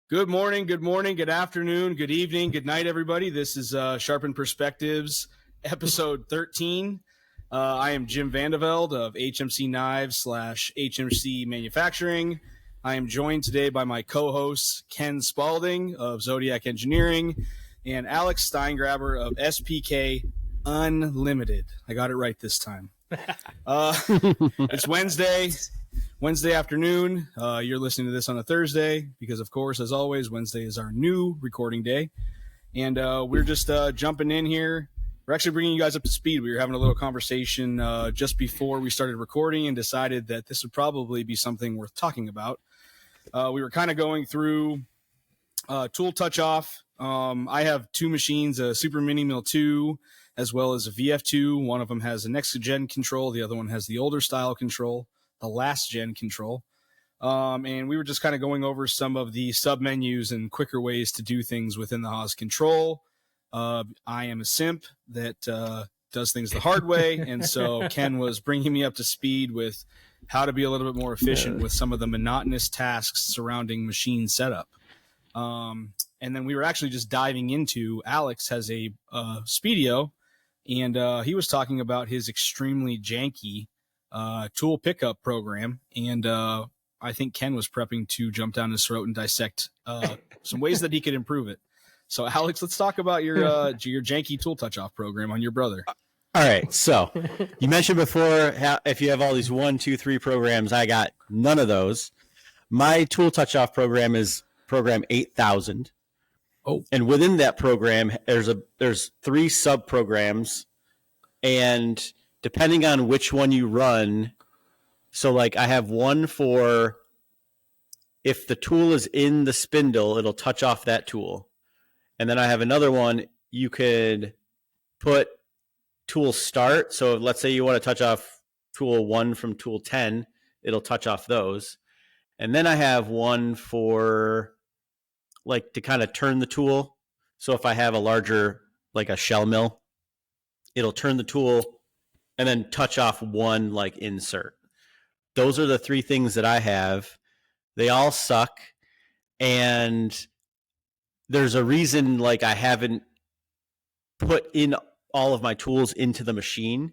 Good morning, good afternoon, good evening, good night, everybody. This is Sharpened Perspectives, episode 13. I am Jim Vandeveld of HMC Knives / HMC Manufacturing. I am joined today by my co-hosts, Ken Spaulding of Zodiac Engineering and Alex Steingraber of SPK Unlimited. I got it right this time. It's Wednesday afternoon. You're listening to this on a Thursday because, of course, as always, Wednesday is our new recording day. And we're just jumping in here. We're actually bringing you guys up to speed. We were having a little conversation just before we started recording and decided that this would probably be something worth talking about. We were kind of going through tool touch-off. I have two machines, a Super Mini Mill 2 as well as a VF2. One of them has a next-gen control. The other one has the older style control, the last gen control. And we were just kind of going over some of the sub menus and quicker ways to do things within the Haas control. I am a simp that does things the hard way. And so Ken was bringing me up to speed with how to be a little bit more efficient with some of the monotonous tasks surrounding machine setup. And then we were actually just diving into, Alex has a Speedio, and he was talking about his extremely janky tool pickup program, and I think Ken was prepping to jump down his throat and dissect some ways that he could improve it. So, Alex, let's talk about your janky tool touch-off program on your brother. All right, so you mentioned before if you have all these 1, 2, 3 programs, I got none of those. My tool touch-off program is program 8000. Oh, and within that program, there's 3 sub-programs, and depending on which one you run, so like I have one for if the tool is in the spindle, it'll touch off that tool. And then I have another one, you could put tool start. So let's say you want to touch off tool 1 from tool 10, it'll touch off those. And then I have one for like to kind of turn the tool. So if I have a larger, like a shell mill, it'll turn the tool and then touch off one like insert. Those are the 3 things that I have. They all suck. And there's a reason like I haven't put in all of my tools into the machine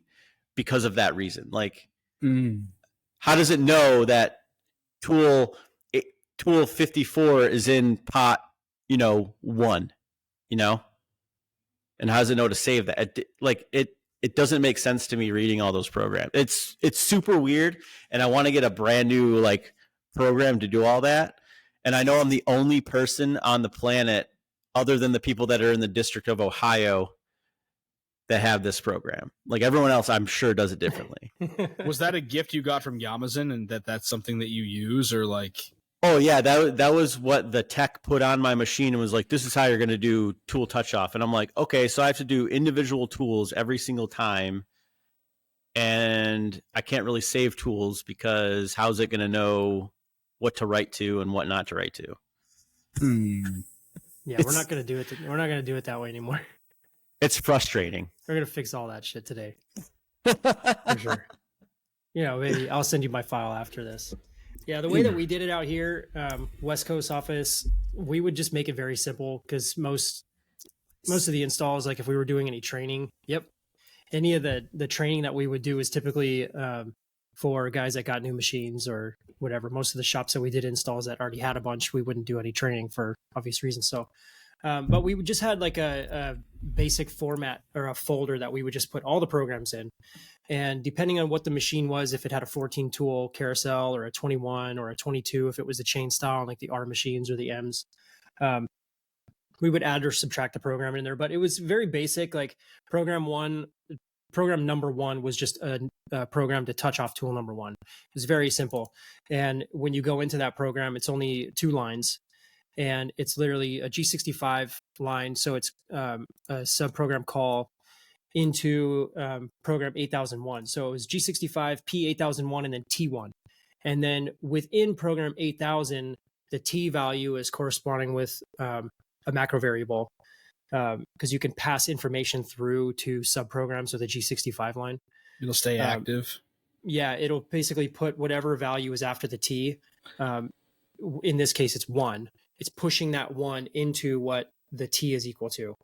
because of that reason. Like, how does it know that tool 54 is in pot, 1, and how does it know to save that? It doesn't make sense to me reading all those programs. It's super weird, and I want to get a brand new like program to do all that. And I know I'm the only person on the planet, other than the people that are in the District of Ohio, that have this program. Like everyone else, I'm sure does it differently. Was that a gift you got from Yamazin, and that's something that you use, or like? Oh yeah, that was what the tech put on my machine and was like, this is how you're going to do tool touch off. And I'm like, okay, so I have to do individual tools every single time. And I can't really save tools because how's it going to know what to write to and what not to write to? Yeah, we're not going to do it. We're not going to do it that way anymore. It's frustrating. We're going to fix all that shit today. For sure. Maybe I'll send you my file after this. Yeah, the way that we did it out here, West Coast office, we would just make it very simple because most of the installs, like if we were doing any training, any of the training that we would do is typically for guys that got new machines or whatever. Most of the shops that we did installs that already had a bunch, we wouldn't do any training for obvious reasons. So, but we just had like a basic format or a folder that we would just put all the programs in. And depending on what the machine was, if it had a 14 tool carousel or a 21 or a 22, if it was the chain style, like the R machines or the M's, we would add or subtract the program in there. But it was very basic. Like program number 1 was just a program to touch off tool number 1. It was very simple. And when you go into that program, it's only 2 lines. And it's literally a G65 line. So it's a sub-program call into program 8001. So it was G65, P8001, and then T1. And then within program 8000, the T value is corresponding with a macro variable because you can pass information through to subprograms with a G65 line. It'll stay active. Yeah, it'll basically put whatever value is after the T. In this case, it's 1. it's pushing that 1 into what the T is equal to.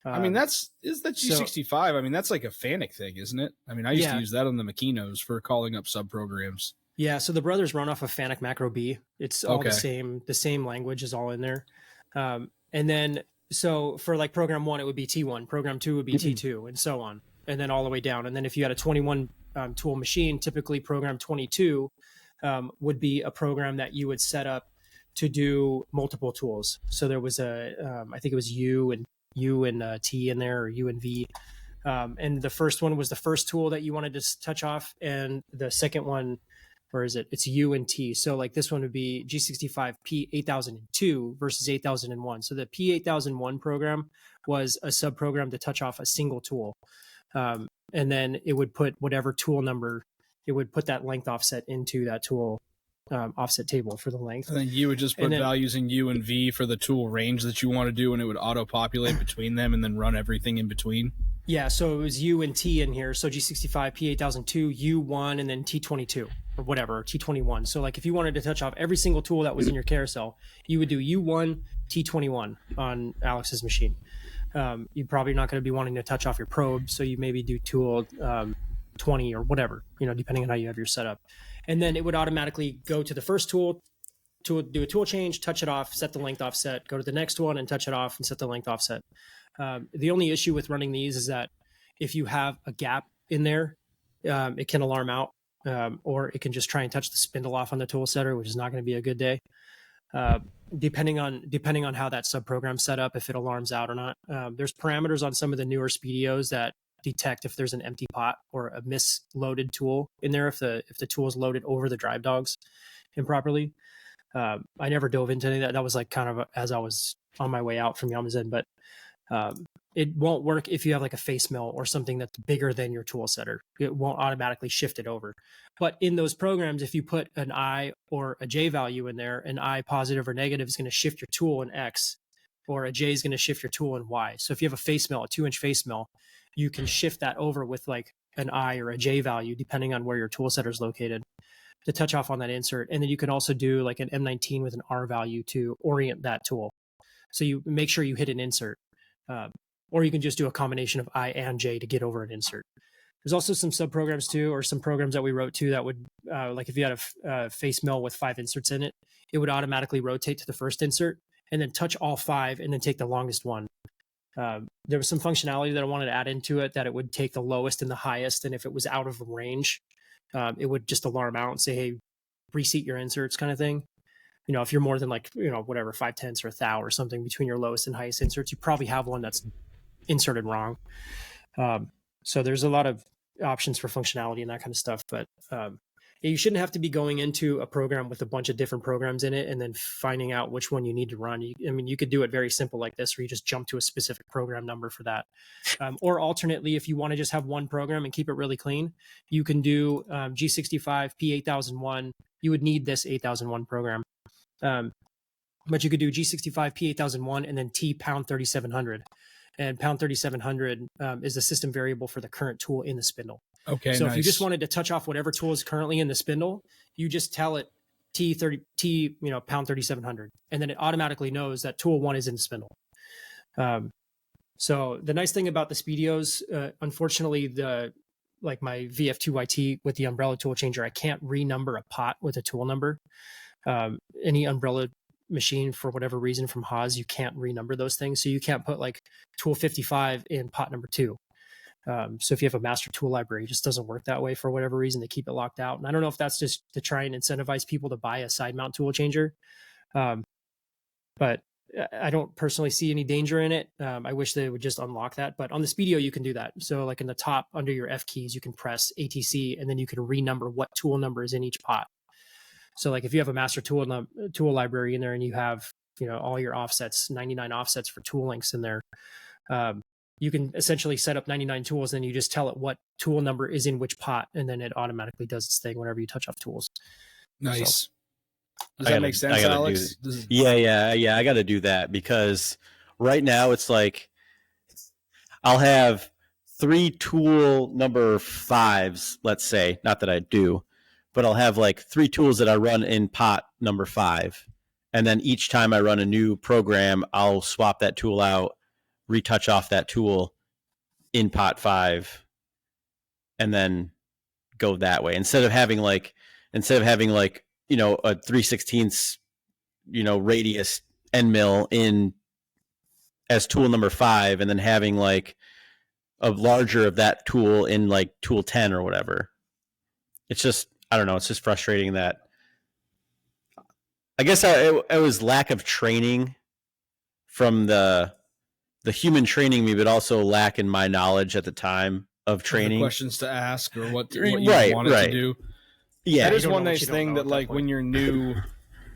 I mean, that's G65. I mean, that's like a FANUC thing, isn't it? I mean, I used to use that on the Makinos for calling up subprograms. Yeah, so the brothers run off of FANUC macro B. It's all the same language is all in there. And then, so for like program 1, it would be T1, program 2 would be T2, and so on, and then all the way down. And then if you had a 21 tool machine, typically program 22 would be a program that you would set up to do multiple tools. So there was I think it was U and T in there, or U and V. And the first one was the first tool that you wanted to touch off, and the second one, or is it? It's U and T. So like this one would be G65 P8002 versus 8001. So the P8001 program was a subprogram to touch off a single tool. And then it would put whatever tool number, it would put that length offset into that tool offset table for the length. And then you would just put values in U and V for the tool range that you want to do, and it would auto-populate between them and then run everything in between. Yeah, so it was U and T in here. So G65 P8002, U1, and then T22 or whatever, T21. So like if you wanted to touch off every single tool that was in your carousel, you would do U1, T21 on Alex's machine. You're probably not going to be wanting to touch off your probe, so you maybe do tool 20 or whatever, depending on how you have your setup. And then it would automatically go to the first tool, to do a tool change, touch it off, set the length offset, go to the next one and touch it off and set the length offset. The only issue with running these is that if you have a gap in there, it can alarm out, or it can just try and touch the spindle off on the tool setter, which is not going to be a good day. Depending on how that subprogram's set up, if it alarms out or not. There's parameters on some of the newer Speedios that detect if there's an empty pot or a misloaded tool in there, if the tool is loaded over the drive dogs improperly. I never dove into any of that. That was like kind of as I was on my way out from Yamazen, but it won't work if you have like a face mill or something that's bigger than your tool setter. It won't automatically shift it over. But in those programs, if you put an I or a J value in there, an I positive or negative is going to shift your tool in X, or a J is going to shift your tool in Y. So if you have a face mill, a 2-inch face mill, you can shift that over with like an I or a J value, depending on where your tool setter is located, to touch off on that insert. And then you can also do like an M19 with an R value to orient that tool. So you make sure you hit an insert. Or you can just do a combination of I and J to get over an insert. There's also some subprograms too, or some programs that we wrote to that would, like if you had a face mill with 5 inserts in it, it would automatically rotate to the first insert and then touch all 5 and then take the longest one. There was some functionality that I wanted to add into it, that it would take the lowest and the highest. And if it was out of range, it would just alarm out and say, hey, reseat your inserts kind of thing. If you're more than like, whatever, 5/10 or 1/10 or something between your lowest and highest inserts, you probably have one that's inserted wrong. So there's a lot of options for functionality and that kind of stuff. But you shouldn't have to be going into a program with a bunch of different programs in it and then finding out which one you need to run. You could do it very simple like this, where you just jump to a specific program number for that. Or alternately, if you want to just have one program and keep it really clean, you can do G65 P8001. You would need this 8001 program. But you could do G65 P8001 and then T pound 3700. And pound 3700 is the system variable for the current tool in the spindle. Okay. So nice. if you just wanted to touch off whatever tool is currently in the spindle, you just tell it pound 3700, and then it automatically knows that tool 1 is in the spindle. So the nice thing about the Speedios, unfortunately, like my VF2YT with the umbrella tool changer, I can't renumber a pot with a tool number. Any umbrella machine, for whatever reason, from Haas, you can't renumber those things. So you can't put like tool 55 in pot number 2. So if you have a master tool library, it just doesn't work that way for whatever reason. They keep it locked out. And I don't know if that's just to try and incentivize people to buy a side mount tool changer. But I don't personally see any danger in it. I wish they would just unlock that. But on the Speedio, you can do that. So like in the top under your F keys, you can press ATC, and then you can renumber what tool number is in each pot. So like if you have a master tool library in there and you have, all your offsets, 99 offsets for tool links in there, you can essentially set up 99 tools, and you just tell it what tool number is in which pot, and then it automatically does its thing whenever you touch off tools. Nice. Does that make sense, Alex? Yeah. I got to do that, because right now it's like I'll have 3 tool number 5s, let's say, not that I do, but I'll have like 3 tools that I run in pot number 5. And then each time I run a new program, I'll swap that tool out, retouch off that tool in pot 5, and then go that way. Instead of having like, a 3/16 radius end mill in as tool number 5, and then having like a larger of that tool in like tool 10 or whatever. It's just, I don't know. It's just frustrating that, I guess it was lack of training from the human training me, but also lack in my knowledge at the time of training. Questions to ask or what you right, wanted to do. Yeah. That is one nice thing that like when you're new,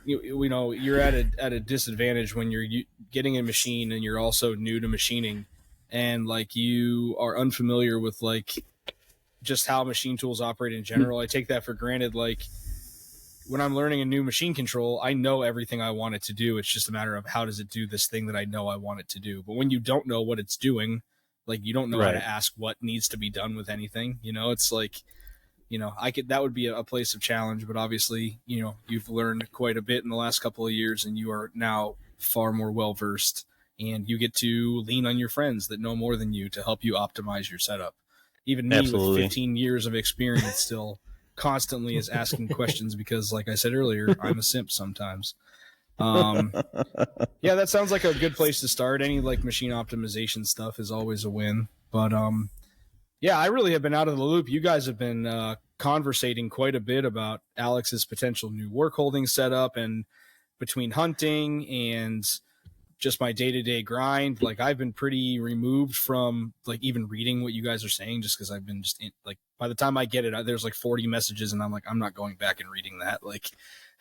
you're at a disadvantage when you're getting a machine and you're also new to machining, and like you are unfamiliar with like just how machine tools operate in general. I take that for granted. Like when I'm learning a new machine control, I know everything I want it to do. It's just a matter of how does it do this thing that I know I want it to do. But when you don't know what it's doing, like you don't know how to ask what needs to be done with anything. It's like, that would be a place of challenge, but obviously, you've learned quite a bit in the last couple of years and you are now far more well-versed, and you get to lean on your friends that know more than you to help you optimize your setup. Even me with 15 years of experience still constantly is asking questions because, like I said earlier, I'm a simp sometimes. Yeah, that sounds like a good place to start. Any like machine optimization stuff is always a win. But yeah, I really have been out of the loop. You guys have been conversating quite a bit about Alex's potential new work holding setup, and between hunting and just my day-to-day grind, like I've been pretty removed from like even reading what you guys are saying, just because I've been just like by the time I get it, there's like 40 messages and I'm like, I'm not going back and reading that. Like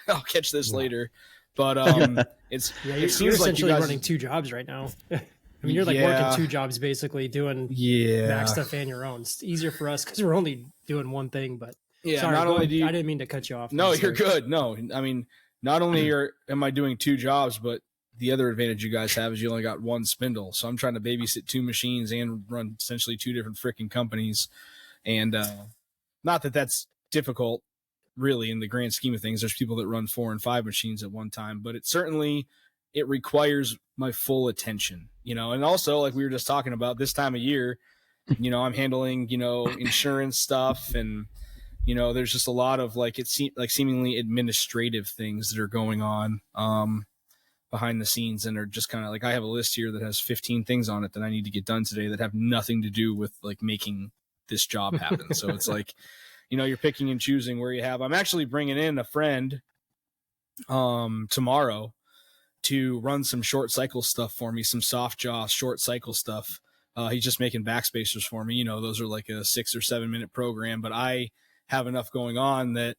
I'll catch this later. But it seems you're like essentially you guys running 2 jobs right now. I mean, you're like working 2 jobs basically, doing Mac stuff and your own. It's easier for us because we're only doing one thing. But sorry, I didn't mean to cut you off. No, you're good. No, I mean, not only am I doing 2 jobs, but the other advantage you guys have is you only got 1 spindle. So I'm trying to babysit 2 machines and run essentially 2 different freaking companies. And not that that's difficult, really, in the grand scheme of things. There's people that run 4 and 5 machines at one time, but it requires my full attention, and also like we were just talking about this time of year, I'm handling, insurance stuff, and, there's just a lot of like, seemingly administrative things that are going on behind the scenes, and are just kind of like, I have a list here that has 15 things on it that I need to get done today that have nothing to do with like making this job happen. So it's like, you're picking and choosing where you have. I'm actually bringing in a friend tomorrow to run some short cycle stuff for me, some soft jaw short cycle stuff. He's just making backspacers for me. Those are like a 6 or 7 minute program, but I have enough going on that,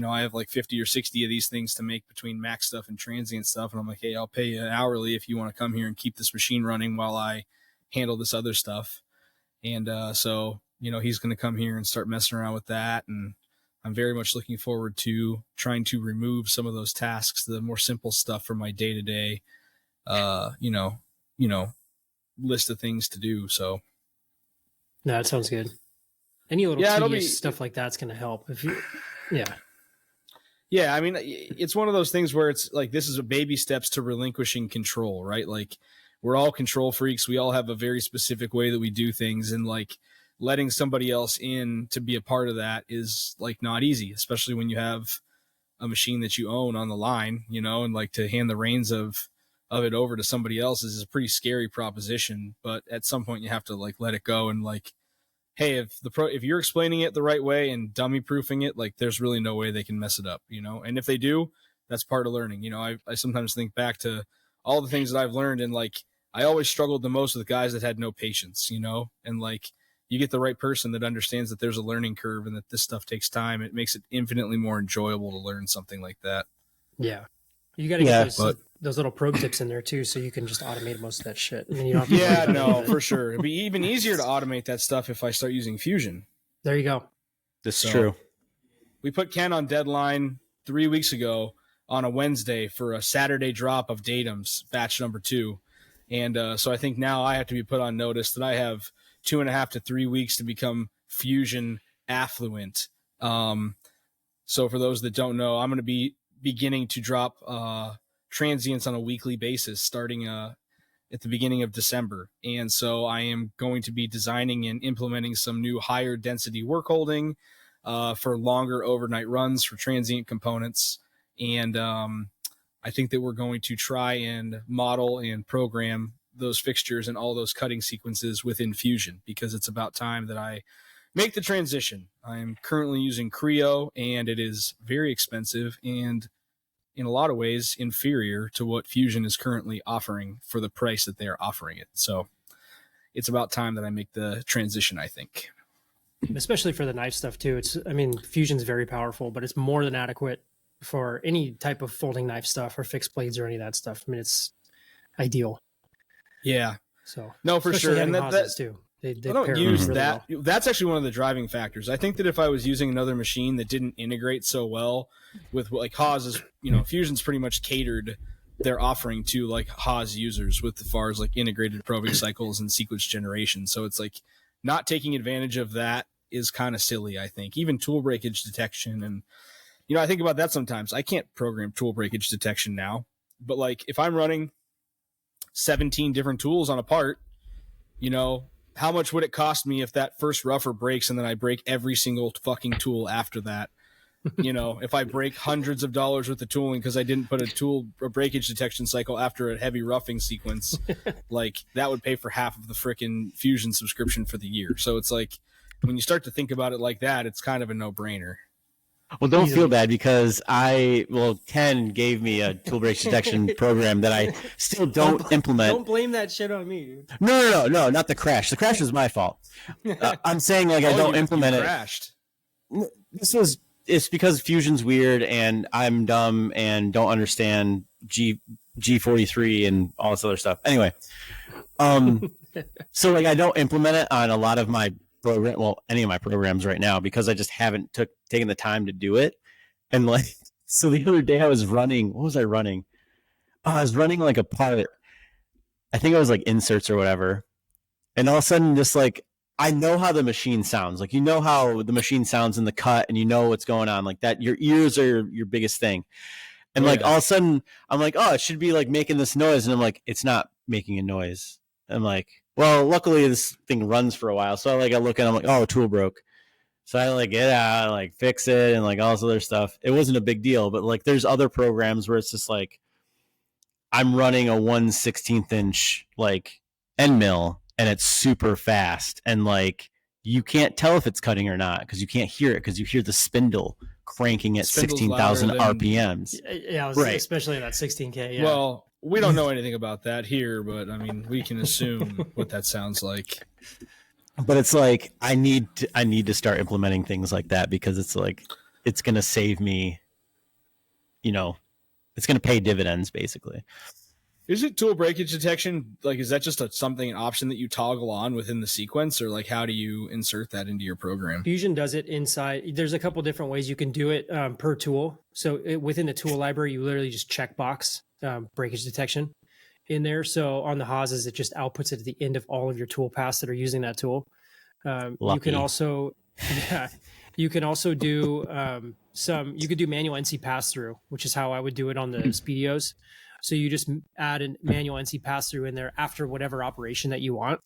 I have like 50 or 60 of these things to make between Mac stuff and transient stuff. And I'm like, hey, I'll pay you hourly if you want to come here and keep this machine running while I handle this other stuff. And so, he's going to come here and start messing around with that. And I'm very much looking forward to trying to remove some of those tasks, the more simple stuff from my day-to-day, list of things to do. So. No, that sounds good. Any little tedious stuff like that's going to help. Yeah, I mean, it's one of those things where it's like, this is a baby steps to relinquishing control, right? Like, we're all control freaks. We all have a very specific way that we do things, and like letting somebody else in to be a part of that is like not easy, especially when you have a machine that you own on the line, and like to hand the reins of it over to somebody else is a pretty scary proposition. But at some point you have to like let it go, and like, hey, if you're explaining it the right way and dummy proofing it, like there's really no way they can mess it up, and if they do, that's part of learning. I sometimes think back to all the things that I've learned, and like I always struggled the most with guys that had no patience, and like you get the right person that understands that there's a learning curve and that this stuff takes time. It makes it infinitely more enjoyable to learn something like that. Yeah. You got to get those little probe tips in there too, so you can just automate most of that shit. And then you don't have to for sure. It'd be even easier to automate that stuff if I start using Fusion. There you go. This is true. We put Ken on deadline 3 weeks ago on a Wednesday for a Saturday drop of datums, batch number 2. And so I think now I have to be put on notice that I have 2.5 to 3 weeks to become Fusion affluent. So for those that don't know, I'm going to be beginning to drop transients on a weekly basis starting at the beginning of December. And so I am going to be designing and implementing some new higher density work holding for longer overnight runs for transient components. And I think that we're going to try and model and program those fixtures and all those cutting sequences within Fusion, because it's about time that I make the transition. I am currently using Creo, and it is very expensive and in a lot of ways inferior to what Fusion is currently offering for the price that they are offering it. So it's about time that I make the transition, I think. Especially for the knife stuff too. Fusion's very powerful, but it's more than adequate for any type of folding knife stuff or fixed blades or any of that stuff. I mean, it's ideal. Yeah. So no, for sure. And that too. They I don't use really that. well. That's actually one of the driving factors. I think that if I was using another machine that didn't integrate so well with like Haas's, Fusion's pretty much catered their offering to like Haas users with as far as like integrated probing cycles and sequence generation. So it's like not taking advantage of that is kind of silly, I think. Even tool breakage detection. And, I think about that sometimes. I can't program tool breakage detection now, but like if I'm running 17 different tools on a part, how much would it cost me if that first rougher breaks and then I break every single fucking tool after that? If I break hundreds of dollars worth of tooling because I didn't put a breakage detection cycle after a heavy roughing sequence, like that would pay for half of the frickin' Fusion subscription for the year. So it's like, when you start to think about it like that, it's kind of a no-brainer. Well, don't feel bad because Ken gave me a tool break detection program that I still don't implement. Don't blame that shit on me, dude. No, not the crash. The crash was my fault. I'm saying I don't implement it. Crashed. It's because Fusion's weird and I'm dumb and don't understand G43 and all this other stuff. Anyway, so I don't implement it on a lot of my any of my programs right now because I just haven't taken the time to do it. And so the other day I was running, what was I running? I was running like a part. I think it was like inserts or whatever. And all of a sudden just I know how the machine sounds. Like, how the machine sounds in the cut and what's going on like that. Your ears are your biggest thing. And all of a sudden I'm like, oh, it should be making this noise. And I'm like, it's not making a noise. I'm like, well, luckily this thing runs for a while. So I look at it, I'm like, oh, a tool broke. So I get out, fix it and all this other stuff. It wasn't a big deal, but there's other programs where it's just I'm running a 1/16 inch end mill and it's super fast. And you can't tell if it's cutting or not because you can't hear it because you hear the spindle cranking at 16,000 RPMs. Yeah, right. Especially that 16K. Yeah. Well, we don't know anything about that here, but we can assume what that sounds like. But it's I need to start implementing things like that because it's it's going to save me, it's going to pay dividends basically. Is it tool breakage detection? Is that just an option that you toggle on within the sequence, or how do you insert that into your program? Fusion does it inside. There's a couple different ways you can do it per tool. So within the tool library, you literally just checkbox breakage detection in there. So on the Haas's, it just outputs it at the end of all of your tool paths that are using that tool. You can also, you can also do you could do manual NC pass through, which is how I would do it on the Speedios. So you just add a manual NC pass through in there after whatever operation that you want.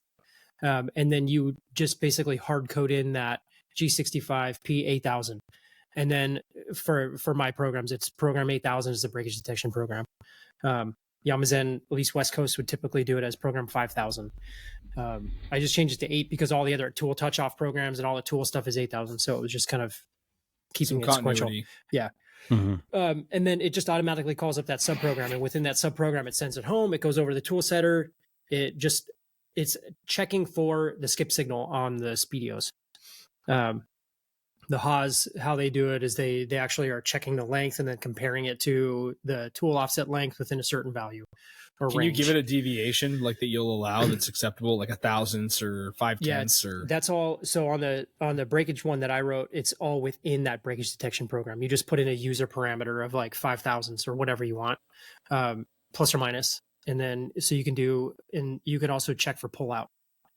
And then you just basically hard code in that G65P 8000. And then for my programs, it's program 8000 is the breakage detection program. Yamazen, at least West Coast, would typically do it as program 5000. I just changed it to 8 because all the other tool touch off programs and all the tool stuff is 8000. So it was just kind of keeping it sequential. Yeah. Mm-hmm. And then it just automatically calls up that subprogram, and within that subprogram, it sends it home. It goes over to the tool setter. It's checking for the skip signal on the Speedios. The Haas, how they do it is they actually are checking the length and then comparing it to the tool offset length within a certain value or Can range. you give it a deviation that you'll allow that's acceptable, like 1/1000 or 5/10 or? That's all. So on the breakage one that I wrote, it's all within that breakage detection program. You just put in a user parameter of 5/1000 or whatever you want, plus or minus, and then so you can do, and you can also check for pullout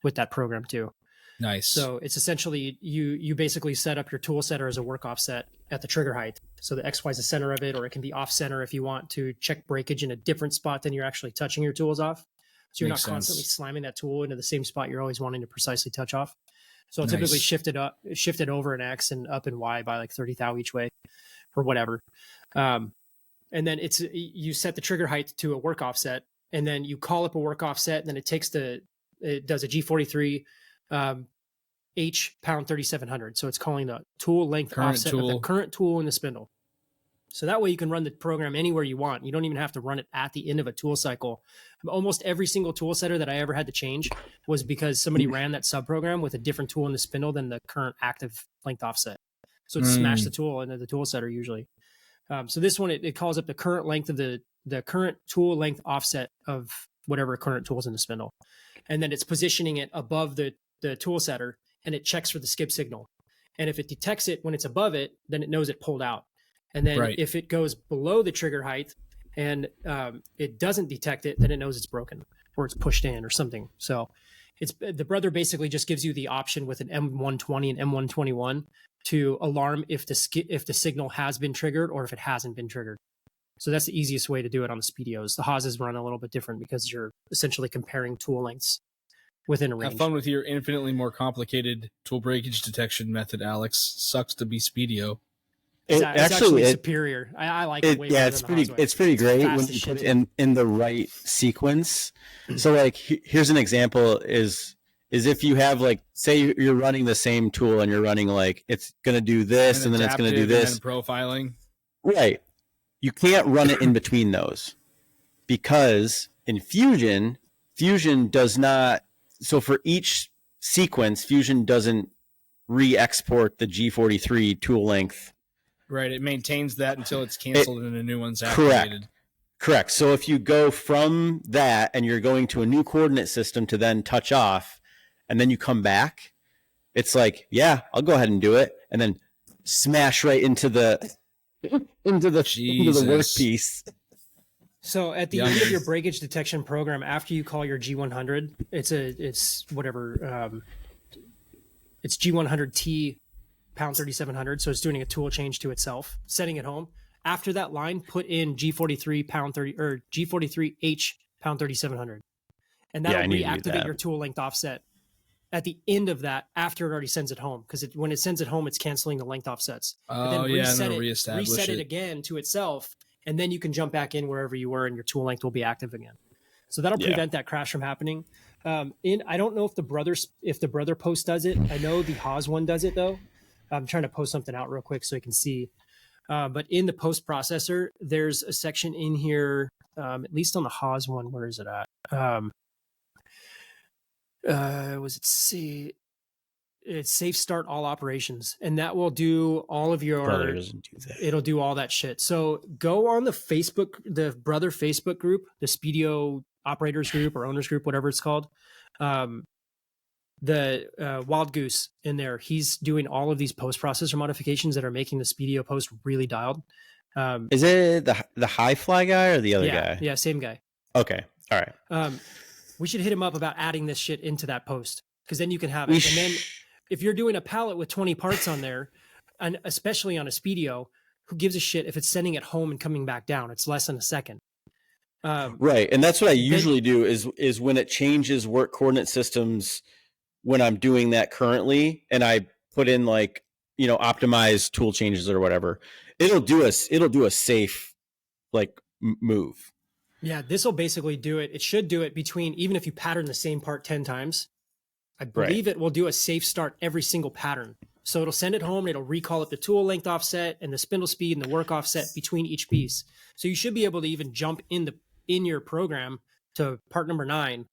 with that program too. Nice. So it's essentially you basically set up your tool setter as a work offset at the trigger height. So the X, Y is the center of it, or it can be off center if you want to check breakage in a different spot than you're actually touching your tools off. So you're Makes not constantly sense. slamming that tool into the same spot you're always wanting to precisely touch off. So I'll Nice. typically shift it over an X and up and Y by like 30 thou each way or whatever. And then you set the trigger height to a work offset, and then you call up a work offset, and then it does a G43 H pound 3700. So it's calling the tool length Current offset tool. of the current tool in the spindle. So that way you can run the program anywhere you want. You don't even have to run it at the end of a tool cycle. Almost every single tool setter that I ever had to change was because somebody ran that sub program with a different tool in the spindle than the current active length offset. So it smashed the tool into the tool setter usually. So this one, it calls up the current length of the current tool length offset of whatever current tool is in the spindle. And then it's positioning it above the tool setter, and it checks for the skip signal. And if it detects it when it's above it, then it knows it pulled out. And then if it goes below the trigger height and it doesn't detect it, then it knows it's broken or it's pushed in or something. So the brother basically just gives you the option with an M120 and M121 to alarm if the signal has been triggered or if it hasn't been triggered. So that's the easiest way to do it on the Speedios. The Haases run a little bit different because you're essentially comparing tool lengths within a range. Have fun with your infinitely more complicated tool breakage detection method, Alex. Sucks to be Speedio. It's actually superior. I like it way better it's than pretty. the Haas way. It's pretty great fast when as you shit, put it in the right sequence. So like here's an example: is if you have like, say you're running the same tool and you're running like it's gonna do this and then it's gonna do this. And profiling. Right. You can't run it in between those because in Fusion does not. So for each sequence, Fusion doesn't re-export the G43 tool length. Right. It maintains that until it's canceled and a new one's activated. Correct. So if you go from that and you're going to a new coordinate system to then touch off and then you come back, it's like, yeah, I'll go ahead and do it. And then smash right into the workpiece. So at the end of your breakage detection program, after you call your G100, it's G100T pound 3700. So it's doing a tool change to itself, setting it home. After that line, put in G43 pound 30 or G43H pound 3700, and that'll reactivate your tool length offset at the end of that after it already sends it home, because when it sends it home, it's canceling the length offsets. Oh, then reset it again to itself, and then you can jump back in wherever you were, and your tool length will be active again. So that'll prevent that crash from happening. I don't know if the brother post does it. I know the Haas one does it though. I'm trying to post something out real quick so you can see. But in the post processor, there's a section in here, at least on the Haas one. Where is it at? It's safe start all operations, and that will do all of your. Brother doesn't do that. It'll do all that shit. So go on the brother Facebook group, the Speedio operators group or owners group, whatever it's called. The Wild Goose in there, he's doing all of these post processor modifications that are making the Speedio post really dialed. Is it the high fly guy or the other guy? Yeah, same guy. Okay, all right. We should hit him up about adding this shit into that post, because then you can have it. And then if you're doing a pallet with 20 parts on there, and especially on a Speedio, who gives a shit if it's sending it home and coming back down? It's less than a second. Right, and that's what I usually do is when it changes work coordinate systems. When I'm doing that currently, and I put in like, optimize tool changes or whatever, it'll do a safe like move. Yeah, this will basically do it. It should do it between, even if you pattern the same part 10 times, I believe it will do a safe start every single pattern. So it'll send it home and it'll recall it the tool length offset and the spindle speed and the work offset between each piece. So you should be able to even jump in your program to part number 9.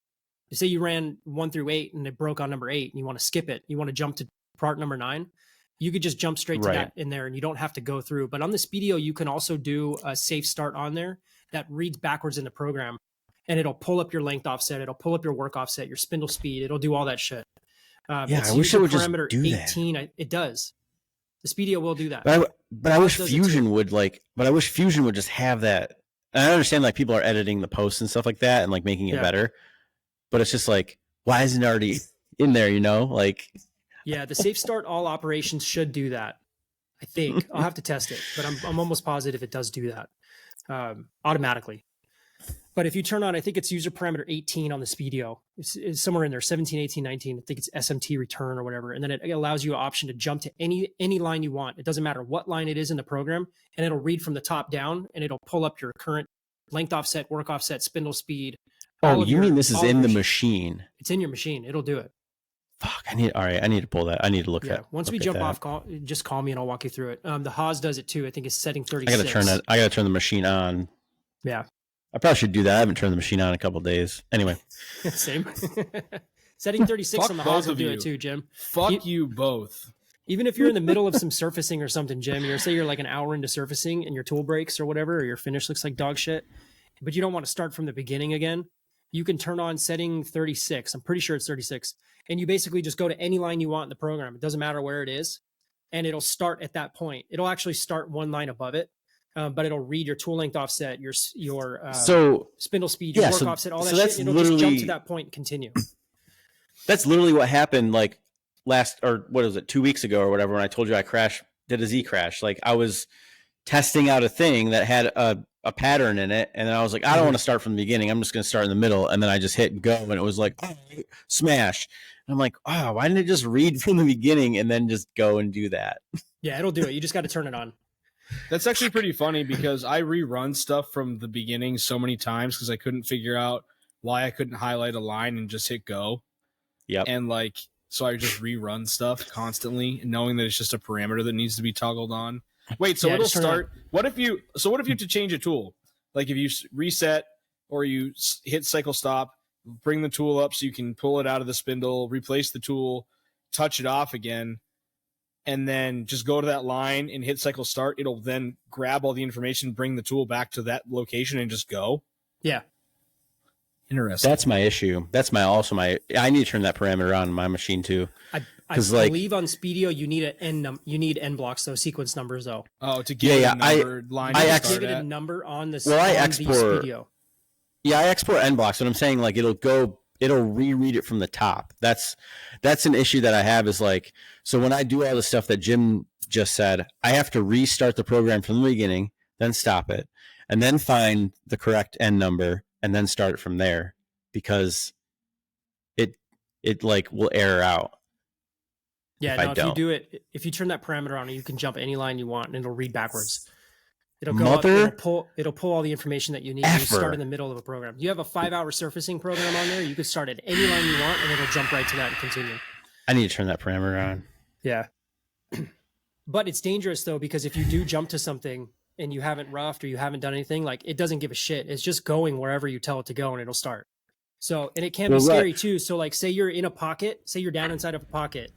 Say you ran 1 through 8 and it broke on number 8 and you want to skip it. You want to jump to part number 9. You could just jump straight to that in there and you don't have to go through. But on the Speedio, you can also do a safe start on there that reads backwards in the program, and it'll pull up your length offset. It'll pull up your work offset, your spindle speed. It'll do all that shit. I wish it would just do 18, that. It does. The Speedio will do that. But I wish Fusion would just have that. And I understand like people are editing the posts and stuff like that and like making it better. But it's just like, why isn't it already in there, like. Yeah, the safe start all operations should do that. I think I'll have to test it, but I'm almost positive it does do that automatically. But if you turn on, I think it's user parameter 18 on the Speedio. It's somewhere in there, 17, 18, 19. I think it's SMT return or whatever. And then it allows you an option to jump to any line you want. It doesn't matter what line it is in the program, and it'll read from the top down, and it'll pull up your current length offset, work offset, spindle speed. Oh, you mean this is in the machine? It's in your machine. It'll do it. Fuck, I need to pull that. I need to look at. Once we jump off, just call me and I'll walk you through it. The Haas does it too. I think it's setting 36. I gotta turn the machine on. Yeah. I probably should do that. I haven't turned the machine on in a couple of days. Anyway. Same. Setting 36 on the Haas will do it too, Jim. Fuck you both. Even if you're in the middle of some surfacing or something, Jim, say you're like an hour into surfacing and your tool breaks or whatever, or your finish looks like dog shit, but you don't want to start from the beginning again, you can turn on setting 36. I'm pretty sure it's 36. And you basically just go to any line you want in the program. It doesn't matter where it is. And it'll start at that point. It'll actually start one line above it. But it'll read your tool length offset, your spindle speed, your work offset, all that shit. It'll just jump to that point and continue. That's literally what happened like 2 weeks ago or whatever, when I told you I did a Z crash. Like I was testing out a thing that had a pattern in it, and then I was like, I don't want to start from the beginning. I'm just going to start in the middle, and then I just hit go, and it was like, oh, smash. And I'm like, wow, why didn't it just read from the beginning and then just go and do that? Yeah, it'll do it. You just got to turn it on. That's actually pretty funny because I rerun stuff from the beginning so many times because I couldn't figure out why I couldn't highlight a line and just hit go. Yep. And so I just rerun stuff constantly, knowing that it's just a parameter that needs to be toggled on. Wait, so it'll start. What if you have to change a tool? Like if you reset or you hit cycle stop, bring the tool up so you can pull it out of the spindle, replace the tool, touch it off again, and then just go to that line and hit cycle start. It'll then grab all the information, bring the tool back to that location, and just go. Yeah. Interesting. That's my issue. That's I need to turn that parameter on my machine too. I believe on Speedio you need you need end blocks, though, sequence numbers though. Oh, to give it a numbered line. I give it a number on the I export Speedio. Yeah, I export end blocks, but I'm saying like it'll reread it from the top. That's an issue that I have, is like, so when I do all the stuff that Jim just said, I have to restart the program from the beginning, then stop it, and then find the correct end number, and then start it from there, because it like will error out. Yeah, if you do it, if you turn that parameter on, you can jump any line you want and it'll read backwards. It'll go up, it'll pull all the information that you need. You start in the middle of a program. You have a 5-hour surfacing program on there. You can start at any line you want and it'll jump right to that and continue. I need to turn that parameter on. Yeah. But it's dangerous though, because if you do jump to something and you haven't roughed or you haven't done anything, like it doesn't give a shit. It's just going wherever you tell it to go and it'll start. So, and it can be scary too. So like say you're in a pocket, say you're down inside of a pocket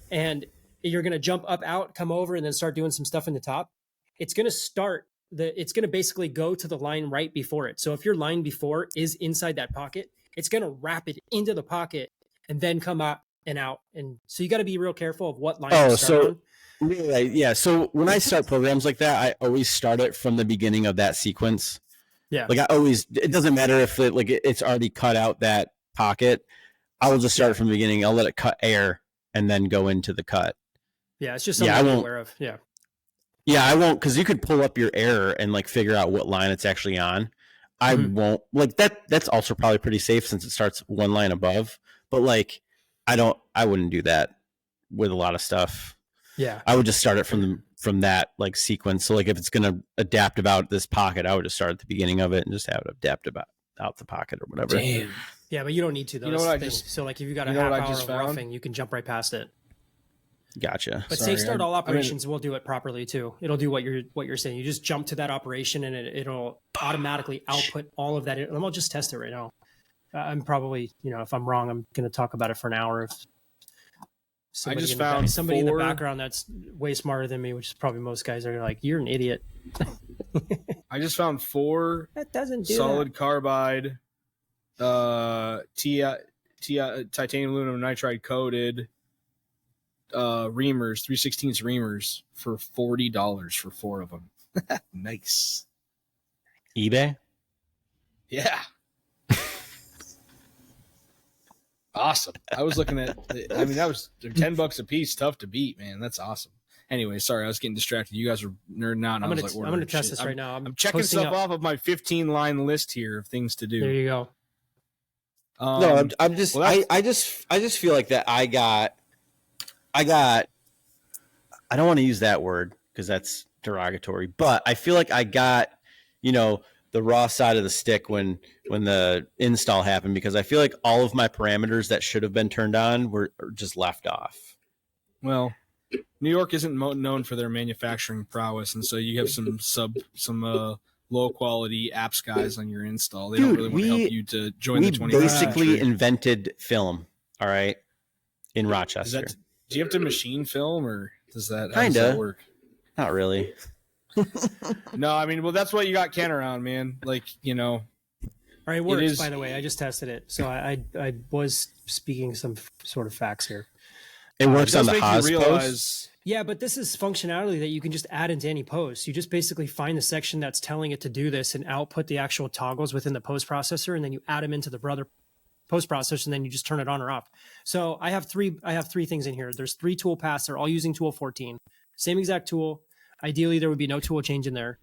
and you're going to jump up, out, come over, and then start doing some stuff in the top. It's going to it's going to basically go to the line right before it. So if your line before is inside that pocket, it's going to wrap it into the pocket and then come out and out. And so you got to be real careful of what line you start on. Right, yeah. So when I start programs like that, I always start it from the beginning of that sequence. Yeah. Like it doesn't matter if it's already cut out that pocket. I will just start it from the beginning. I'll let it cut air and then go into the cut. Yeah, it's just something to be aware of. Yeah. Yeah, I won't, because you could pull up your error and like figure out what line it's actually on. I won't like that. That's also probably pretty safe since it starts one line above. But like, I wouldn't do that with a lot of stuff. Yeah, I would just start it from that like sequence. So like if it's gonna adapt about this pocket, I would just start at the beginning of it and just have it adapt about out the pocket or whatever. Damn. Yeah, but you don't need to though. You know what so like if you got a half hour of roughing, you can jump right past it. Gotcha. But safe start all operations will do it properly too. It'll do what you're saying. You just jump to that operation and it'll automatically output all of that. And I'll just test it right now. I'm probably, if I'm wrong, I'm going to talk about it for an hour. I just found somebody in the background that's way smarter than me, which is probably most guys are like, you're an idiot. I just found 4 that doesn't do solid carbide, titanium aluminum nitride coated reamers, 3/16 reamers for $40 for 4 of them. Nice. eBay? Yeah. Awesome. I was looking at. I mean, that was $10 a piece. Tough to beat, man. That's awesome. Anyway, sorry, I was getting distracted. You guys were nerding out. And I'm going to test this right now. I'm checking stuff off of my 15-line list here of things to do. There you go. No, I'm just. Well, I just feel like that. I got. I don't want to use that word because that's derogatory, but I feel like I got, the raw side of the stick when the install happened, because I feel like all of my parameters that should have been turned on were just left off. Well, New York isn't known for their manufacturing prowess, and so you have some low quality apps guys on your install. They don't really want to help you to join the 21st century. We basically invented film, all right, in Rochester. Do you have to machine film, or does that work? Not really. No, I mean, well, that's what you got Ken around, man. Like, All right, it works, by the way. I just tested it. So I was speaking some sort of facts here. It works on the Haas post? Yeah, but this is functionality that you can just add into any post. You just basically find the section that's telling it to do this and output the actual toggles within the post processor, and then you add them into the brother post processor, and then you just turn it on or off. So I have three things in here. There's 3 tool paths. They're all using tool 14. Same exact tool. Ideally, there would be no tool change in there.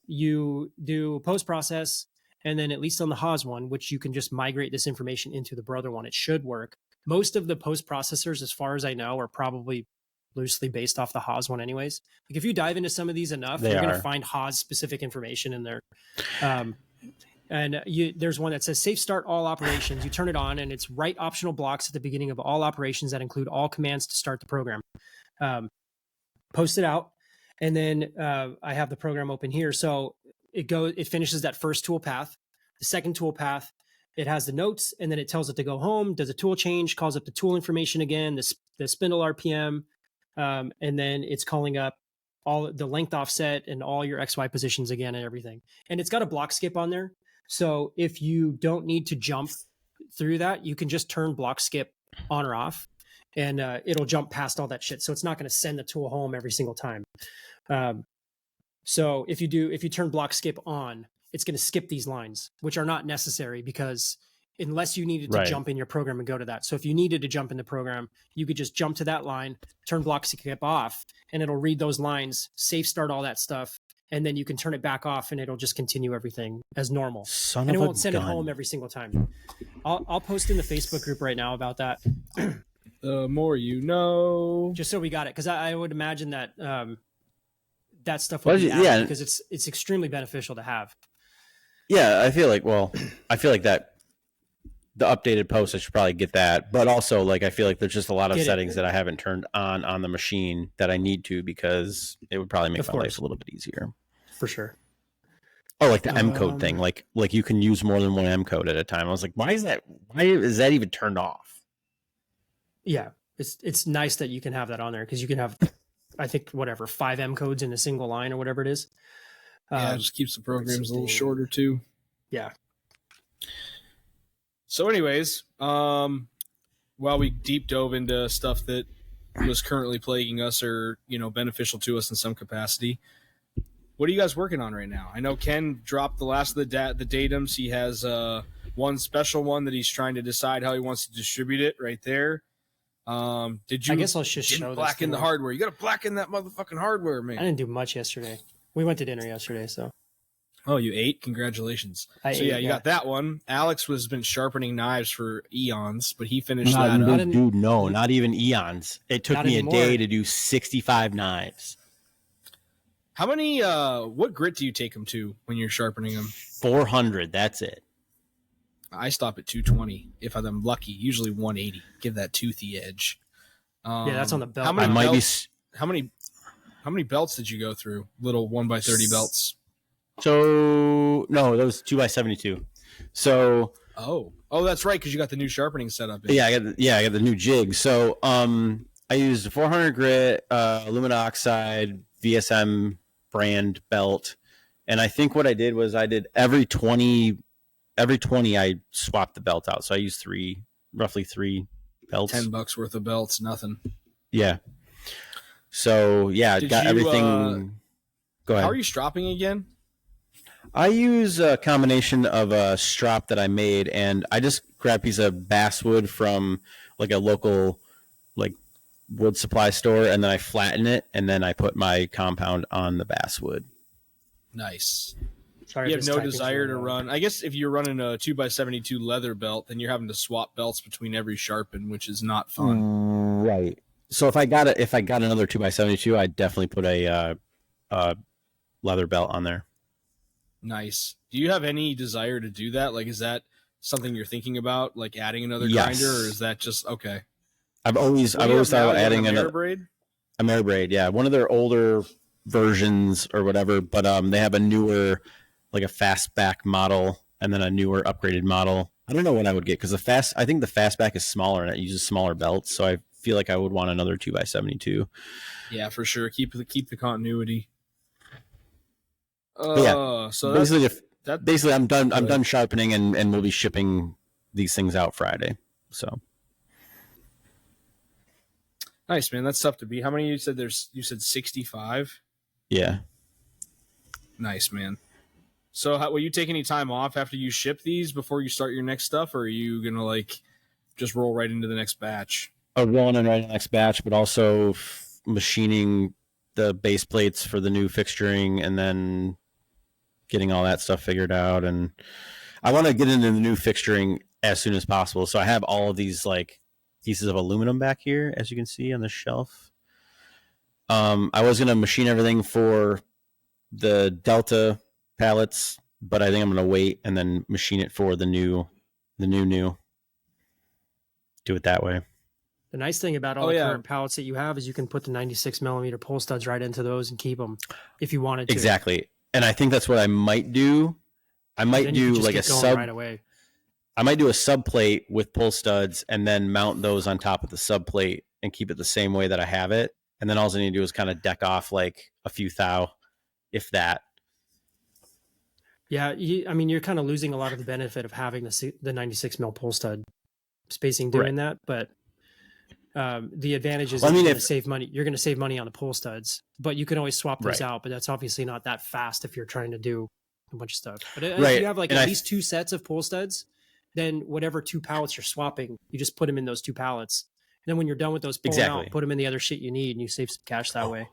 You do post process, and then at least on the Haas one, which you can just migrate this information into the brother one, it should work. Most of the post processors, as far as I know, are probably loosely based off the Haas one anyways. Like if you dive into some of these enough, you're going to find Haas specific information in there. There's one that says safe start all operations. You turn it on, and it's write optional blocks at the beginning of all operations that include all commands to start the program. Post it out. And then I have the program open here. So it finishes that first tool path. The second tool path, it has the notes, and then it tells it to go home, does a tool change, calls up the tool information again, the spindle RPM, and then it's calling up all the length offset and all your XY positions again and everything. And it's got a block skip on there. So if you don't need to jump through that, you can just turn block skip on or off, and it'll jump past all that shit. So it's not going to send the tool home every single time. So if you turn block skip on, it's going to skip these lines, which are not necessary, because unless you needed to jump in your program and go to that. So if you needed to jump in the program, you could just jump to that line, turn block skip off, and it'll read those lines, safe start all that stuff. And then you can turn it back off, and it'll just continue everything as normal. And it won't send it home every single time. I'll post in the Facebook group right now about that. The more you know. Just so we got it, because I would imagine that that stuff would be added, because it's extremely beneficial to have. Yeah, I feel like that the updated post, I should probably get that. But also, like, I feel like there's just a lot of settings that I haven't turned on the machine that I need to, because it would probably make my life a little bit easier. For sure. Oh, like the M code thing. Like you can use more than one M code at a time. I was like, why is that even turned off? Yeah, it's nice that you can have that on there, because you can have, I think, 5 M codes in a single line or whatever it is. Yeah, it just keeps the programs a little shorter too. Yeah. So anyways, while we deep dove into stuff that was currently plaguing us or, beneficial to us in some capacity, what are you guys working on right now? I know Ken dropped the last of the datums. He has one special one that he's trying to decide how he wants to distribute it right there. Did you? I guess I'll just show blacken the hardware. You got to blacken that motherfucking hardware, man. I didn't do much yesterday. We went to dinner yesterday, so. Oh, you ate? Congratulations. You got that one. Alex has been sharpening knives for eons, but he finished that up. Dude, no, not even eons. It took me a day to do 65 knives. How many, what grit do you take them to when you're sharpening them? 400, that's it. I stop at 220 if I'm lucky, usually 180. Give that toothy edge. Yeah, that's on the belt. How many belts did you go through? Little 1x30 belts. So no, those 2x72. So that's right, because you got the new sharpening setup. Yeah, I got the new jig. So I used a 400 grit aluminum oxide VSM brand belt, and I think what I did was every 20 I swapped the belt out. So I used roughly three belts. $10 worth of belts, nothing. Yeah. So yeah, got everything. Go ahead. How are you stropping again? I use a combination of a strop that I made, and I just grab a piece of basswood from like a local like wood supply store, and then I flatten it, and then I put my compound on the basswood. Nice. Sorry, You if have this no typing's desire really to loud. run. I guess if you're running a 2x72 leather belt, then you're having to swap belts between every sharpen, which is not fun. Right. So if I got another 2x72, I'd definitely put a leather belt on there. Nice. Do you have any desire to do that? Like, is that something you're thinking about, like adding another Yes. grinder, or is that just okay? I've always thought about adding another another braid. a mirror braid. Yeah, one of their older versions or whatever, but they have a newer, like a fastback model, and then a newer upgraded model. I don't know what I would get because I think the fastback is smaller and it uses smaller belts, so I feel like I would want another 2x72. Yeah, for sure. Keep the continuity. Yeah. So basically, I'm done sharpening, and we'll be shipping these things out Friday. So nice, man. That's tough to beat. How many you said there's? You said 65. yeah. Nice, man. So, will you take any time off after you ship these before you start your next stuff, or are you gonna like just roll right into the next batch? Rolling in right in the next batch, but also machining the base plates for the new fixturing, and then getting all that stuff figured out. And I want to get into the new fixturing as soon as possible. So I have all of these like pieces of aluminum back here, as you can see on the shelf. I was going to machine everything for the Delta pallets, but I think I'm going to wait and then machine it for the new. Do it that way. The nice thing about all the current pallets that you have is you can put the 96 millimeter pull studs right into those and keep them if you wanted to. Exactly. And I think that's what I might do. I might do like a sub right away. I might do a sub plate with pull studs and then mount those on top of the sub plate and keep it the same way that I have it. And then all I need to do is kind of deck off like a few thou, if that. Yeah, you're kind of losing a lot of the benefit of having the 96 mil pull stud spacing doing that, but the advantage is you're going to save money. You're going to save money on the pull studs, but you can always swap those out. But that's obviously not that fast if you're trying to do a bunch of stuff. But if you have like at least two sets of pull studs, then whatever two pallets you're swapping, you just put them in those two pallets. And then when you're done with those pulling out, put them in the other shit you need, and you save some cash that way.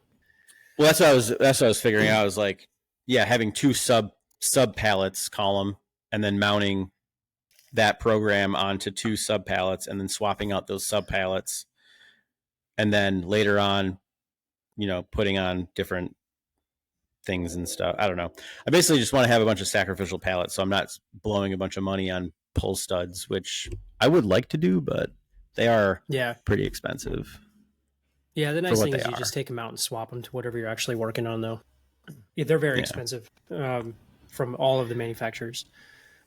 Well, that's what I was figuring out. I was like, yeah, having two sub pallets column and then mounting that program onto two sub pallets and then swapping out those sub pallets. And then later on, putting on different things and stuff. I don't know. I basically just want to have a bunch of sacrificial pallets, so I'm not blowing a bunch of money on pull studs, which I would like to do, but they are pretty expensive. Yeah, the nice thing is you just take them out and swap them to whatever you're actually working on, though. Yeah, they're very expensive from all of the manufacturers.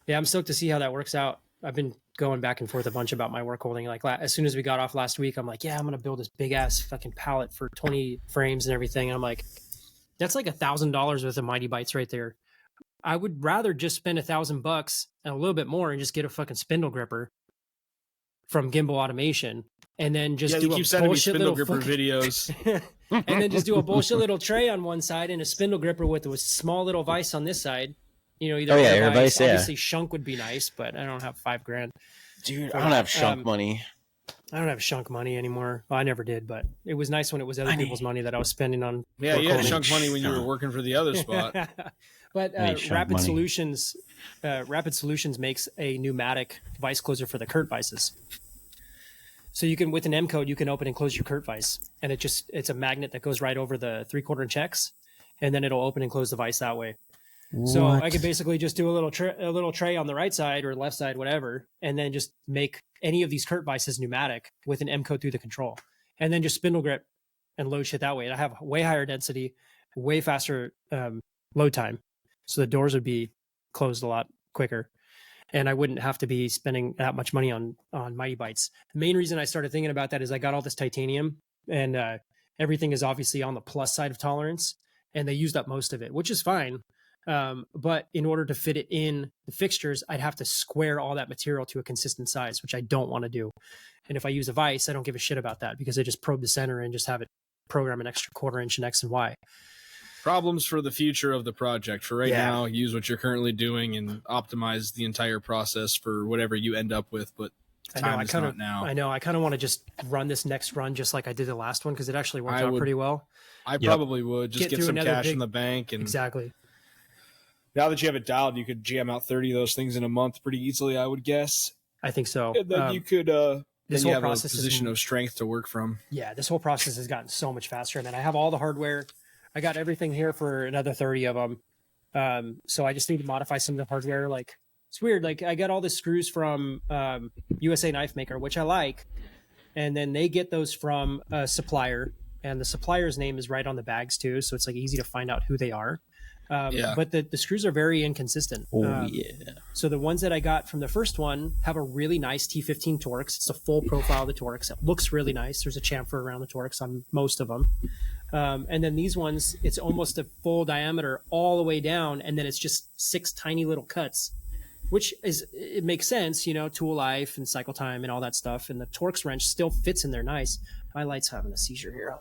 Yeah, I'm stoked to see how that works out. I've been going back and forth a bunch about my work holding. Like as soon as we got off last week, I'm like, yeah, I'm going to build this big ass fucking pallet for 20 frames and everything. And I'm like, that's like $1,000 worth of Mighty Bites right there. I would rather just spend $1,000 and a little bit more and just get a fucking spindle gripper from Gimbal Automation and then just do a bullshit little gripper videos. And then just do a bullshit little tray on one side and a spindle gripper with a small little vise on this side. Either air vise. Obviously, shunk would be nice, but I don't have $5,000. Dude, I don't have shunk money. I don't have shunk money anymore. Well, I never did, but it was nice when it was other people's money that I was spending on. Yeah, you had shunk money when you were working for the other spot. But Rapid Solutions makes a pneumatic vise closer for the Kurt vices. So you can, with an M code, you can open and close your Kurt vise, and it's a magnet that goes right over the 3/4 inch X, and then it'll open and close the vise that way. So I could basically just do a little tray on the right side or left side, whatever, and then just make any of these Kurt vices pneumatic with an M code through the control, and then just spindle grip and load shit that way. And I have way higher density, way faster load time, so the doors would be closed a lot quicker, and I wouldn't have to be spending that much money on Mighty Bites. The main reason I started thinking about that is I got all this titanium, and everything is obviously on the plus side of tolerance, and they used up most of it, which is fine. But in order to fit it in the fixtures, I'd have to square all that material to a consistent size, which I don't want to do. And if I use a vise, I don't give a shit about that because I just probe the center and just have it program an extra 1/4 inch in X and Y. Problems for the future of the project. For right Yeah. now, use what you're currently doing and optimize the entire process for whatever you end up with. But time is not now. I know. I kind of want to just run this next run just like I did the last one because it actually worked out pretty well. I probably would just get through some another cash in the bank. And Exactly. now that you have it dialed, you could jam out 30 of those things in a month pretty easily, I would guess. I think so. And then you could this then you whole have process a position of strength to work from. Yeah, this whole process has gotten so much faster. And then I have all the hardware. I got everything here for another 30 of them. So I just need to modify some of the hardware. Like, it's weird. Like, I got all the screws from USA Knife Maker, which I like. And then they get those from a supplier. And the supplier's name is right on the bags, too. So it's, like, easy to find out who they are. But the screws are very inconsistent. So the ones that I got from the first one have a really nice T15 Torx. It's a full profile of the Torx. It looks really nice. There's a chamfer around the Torx on most of them. And then these ones, it's almost a full diameter all the way down. And then it's just 6 tiny little cuts, which it makes sense, you know, tool life and cycle time and all that stuff. And the Torx wrench still fits in there nice. My light's having a seizure here.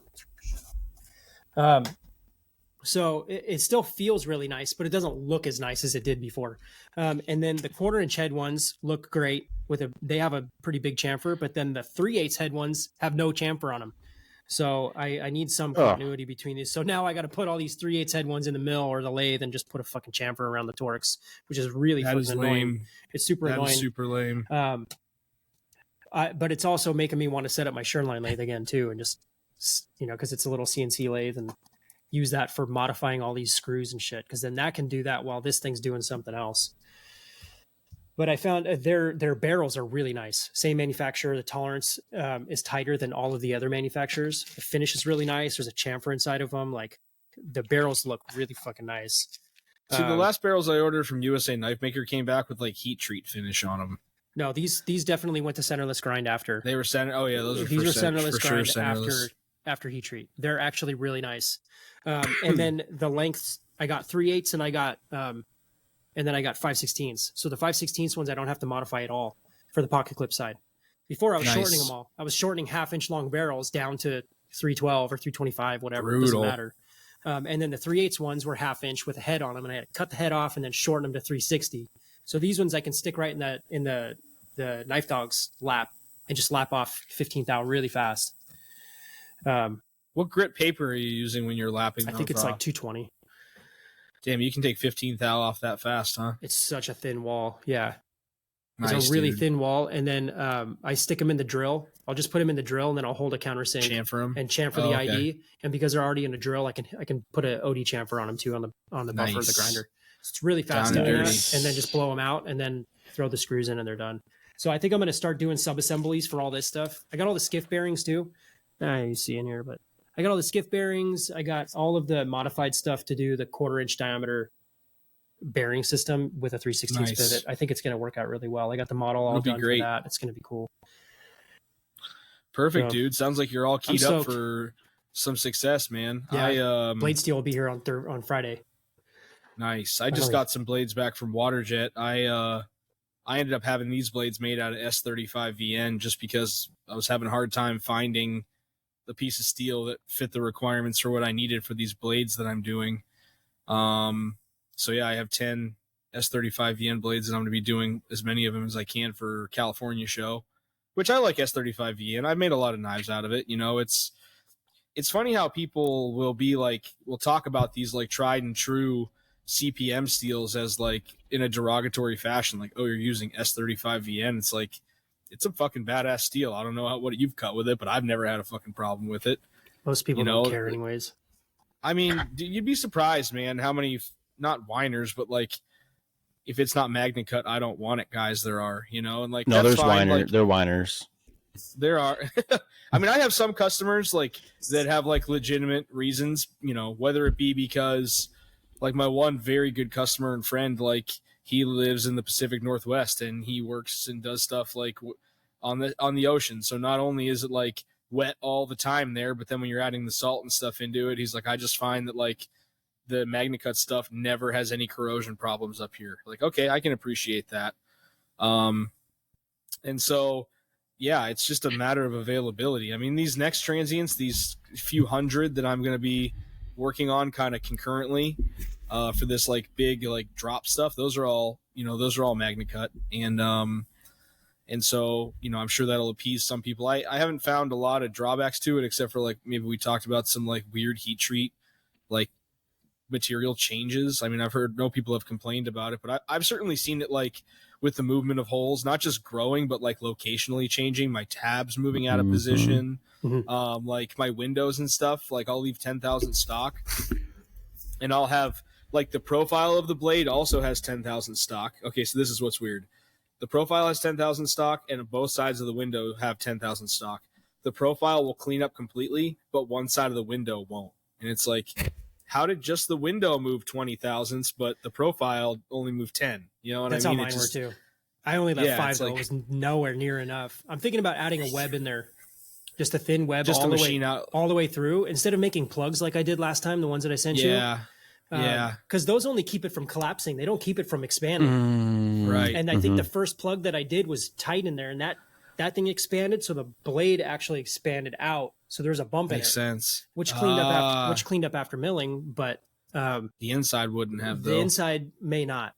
So it still feels really nice, but it doesn't look as nice as it did before. And then the 1/4-inch head ones look great they have a pretty big chamfer, but then the 3/8 head ones have no chamfer on them. So I need some continuity between these. So now I got to put all these 3/8 head ones in the mill or the lathe and just put a fucking chamfer around the Torx, which is really fucking annoying. It's super annoying. That is super lame. But it's also making me want to set up my Sherline lathe again too, and just, you know, because it's a little CNC lathe and use that for modifying all these screws and shit, because then that can do that while this thing's doing something else. But I found their barrels are really nice. Same manufacturer. The tolerance is tighter than all of the other manufacturers. The finish is really nice. There's a chamfer inside of them. Like, the barrels look really fucking nice. See, the last barrels I ordered from USA Knife Maker came back with like heat treat finish on them. No, these definitely went to centerless grind after. They were center. Oh yeah, those are these were centerless grind centerless. after heat treat. They're actually really nice. And then the lengths, I got 3/8 and I got and then I got 5/16. So the 5/16 ones I don't have to modify at all for the pocket clip side. Before I was shortening them all. I was shortening 1/2-inch long barrels down to 312 or 325, whatever. Brutal. It doesn't matter. And then the 3/8 ones were 1/2-inch with a head on them, and I had to cut the head off and then shorten them to 360. So these ones I can stick right in the knife dog's lap and just lap off 15 thou really fast. What grit paper are you using when you're lapping? I think it's like 220. Damn, you can take 15 thou off that fast, huh? It's such a thin wall. Yeah. Nice, it's a really dude. thin wall. And then I stick them in the drill. I'll just put them in the drill and then I'll hold a countersink and chamfer the ID. And because they're already in a drill, I can put an OD chamfer on them too on the buffer of the grinder. So it's really fast doing that. And then just blow them out and then throw the screws in and they're done. So I think I'm going to start doing sub-assemblies for all this stuff. I got all the skiff bearings too. You see in here, but I got all the skiff bearings. I got all of the modified stuff to do the 1/4-inch diameter bearing system with a 3/16 pivot. I think it's going to work out really well. I got the model all done for that. It's going to be cool. Perfect, dude. Sounds like you're all keyed up for some success, man. Yeah, Blade Steel will be here on Friday. Nice. I just got some blades back from Waterjet. I ended up having these blades made out of S35 VN just because I was having a hard time finding the piece of steel that fit the requirements for what I needed for these blades that I'm doing. So yeah, I have 10 S35 VN blades and I'm going to be doing as many of them as I can for California show, which I like S35 VN. I've made a lot of knives out of it. You know, it's funny how people will talk about these like tried and true CPM steels as like in a derogatory fashion. Like, oh, you're using S35 VN. It's like, it's a fucking badass steel. I don't know what you've cut with it, but I've never had a fucking problem with it. Most people don't care anyways. I mean, you'd be surprised, man, how many, not whiners, but like, if it's not magnet cut, I don't want it guys there are, you know? And like, no, there's whiners. They're whiners. There are. I mean, I have some customers like that have like legitimate reasons, you know, whether it be because like my one very good customer and friend, like he lives in the Pacific Northwest and he works and does stuff like on the ocean. So not only is it like wet all the time there, but then when you're adding the salt and stuff into it, he's like, I just find that like the magnet cut stuff never has any corrosion problems up here. Like, okay, I can appreciate that. And so, yeah, it's just a matter of availability. I mean, these next transients, these few hundred that I'm going to be working on kind of concurrently for this like big like drop stuff, those are all magna cut, and so, I'm sure that'll appease some people. I haven't found a lot of drawbacks to it, except for like maybe we talked about some like weird heat treat, like material changes. I mean, I've heard people have complained about it, but I've certainly seen it like with the movement of holes, not just growing, but like locationally changing, my tabs moving out of position, like my windows and stuff. Like I'll leave 10,000 stock and I'll have like the profile of the blade also has 10,000 stock. Okay, so this is what's weird. The profile has 10,000 stock, and both sides of the window have 10,000 stock. The profile will clean up completely, but one side of the window won't. And it's like, how did just the window move 20 thousandths, but the profile only moved 10? You know what That's I mean? How mine were too. I only left 5 though. It was nowhere near enough. I'm thinking about adding a web in there, just a thin web, just all the way through, instead of making plugs like I did last time, the ones that I sent you. Yeah, because those only keep it from collapsing. They don't keep it from expanding. Right. And I think the first plug that I did was tight in there, and that thing expanded, so the blade actually expanded out. So there's a bump in it. Makes sense. Which cleaned up after milling, but the inside wouldn't have though. The inside may not.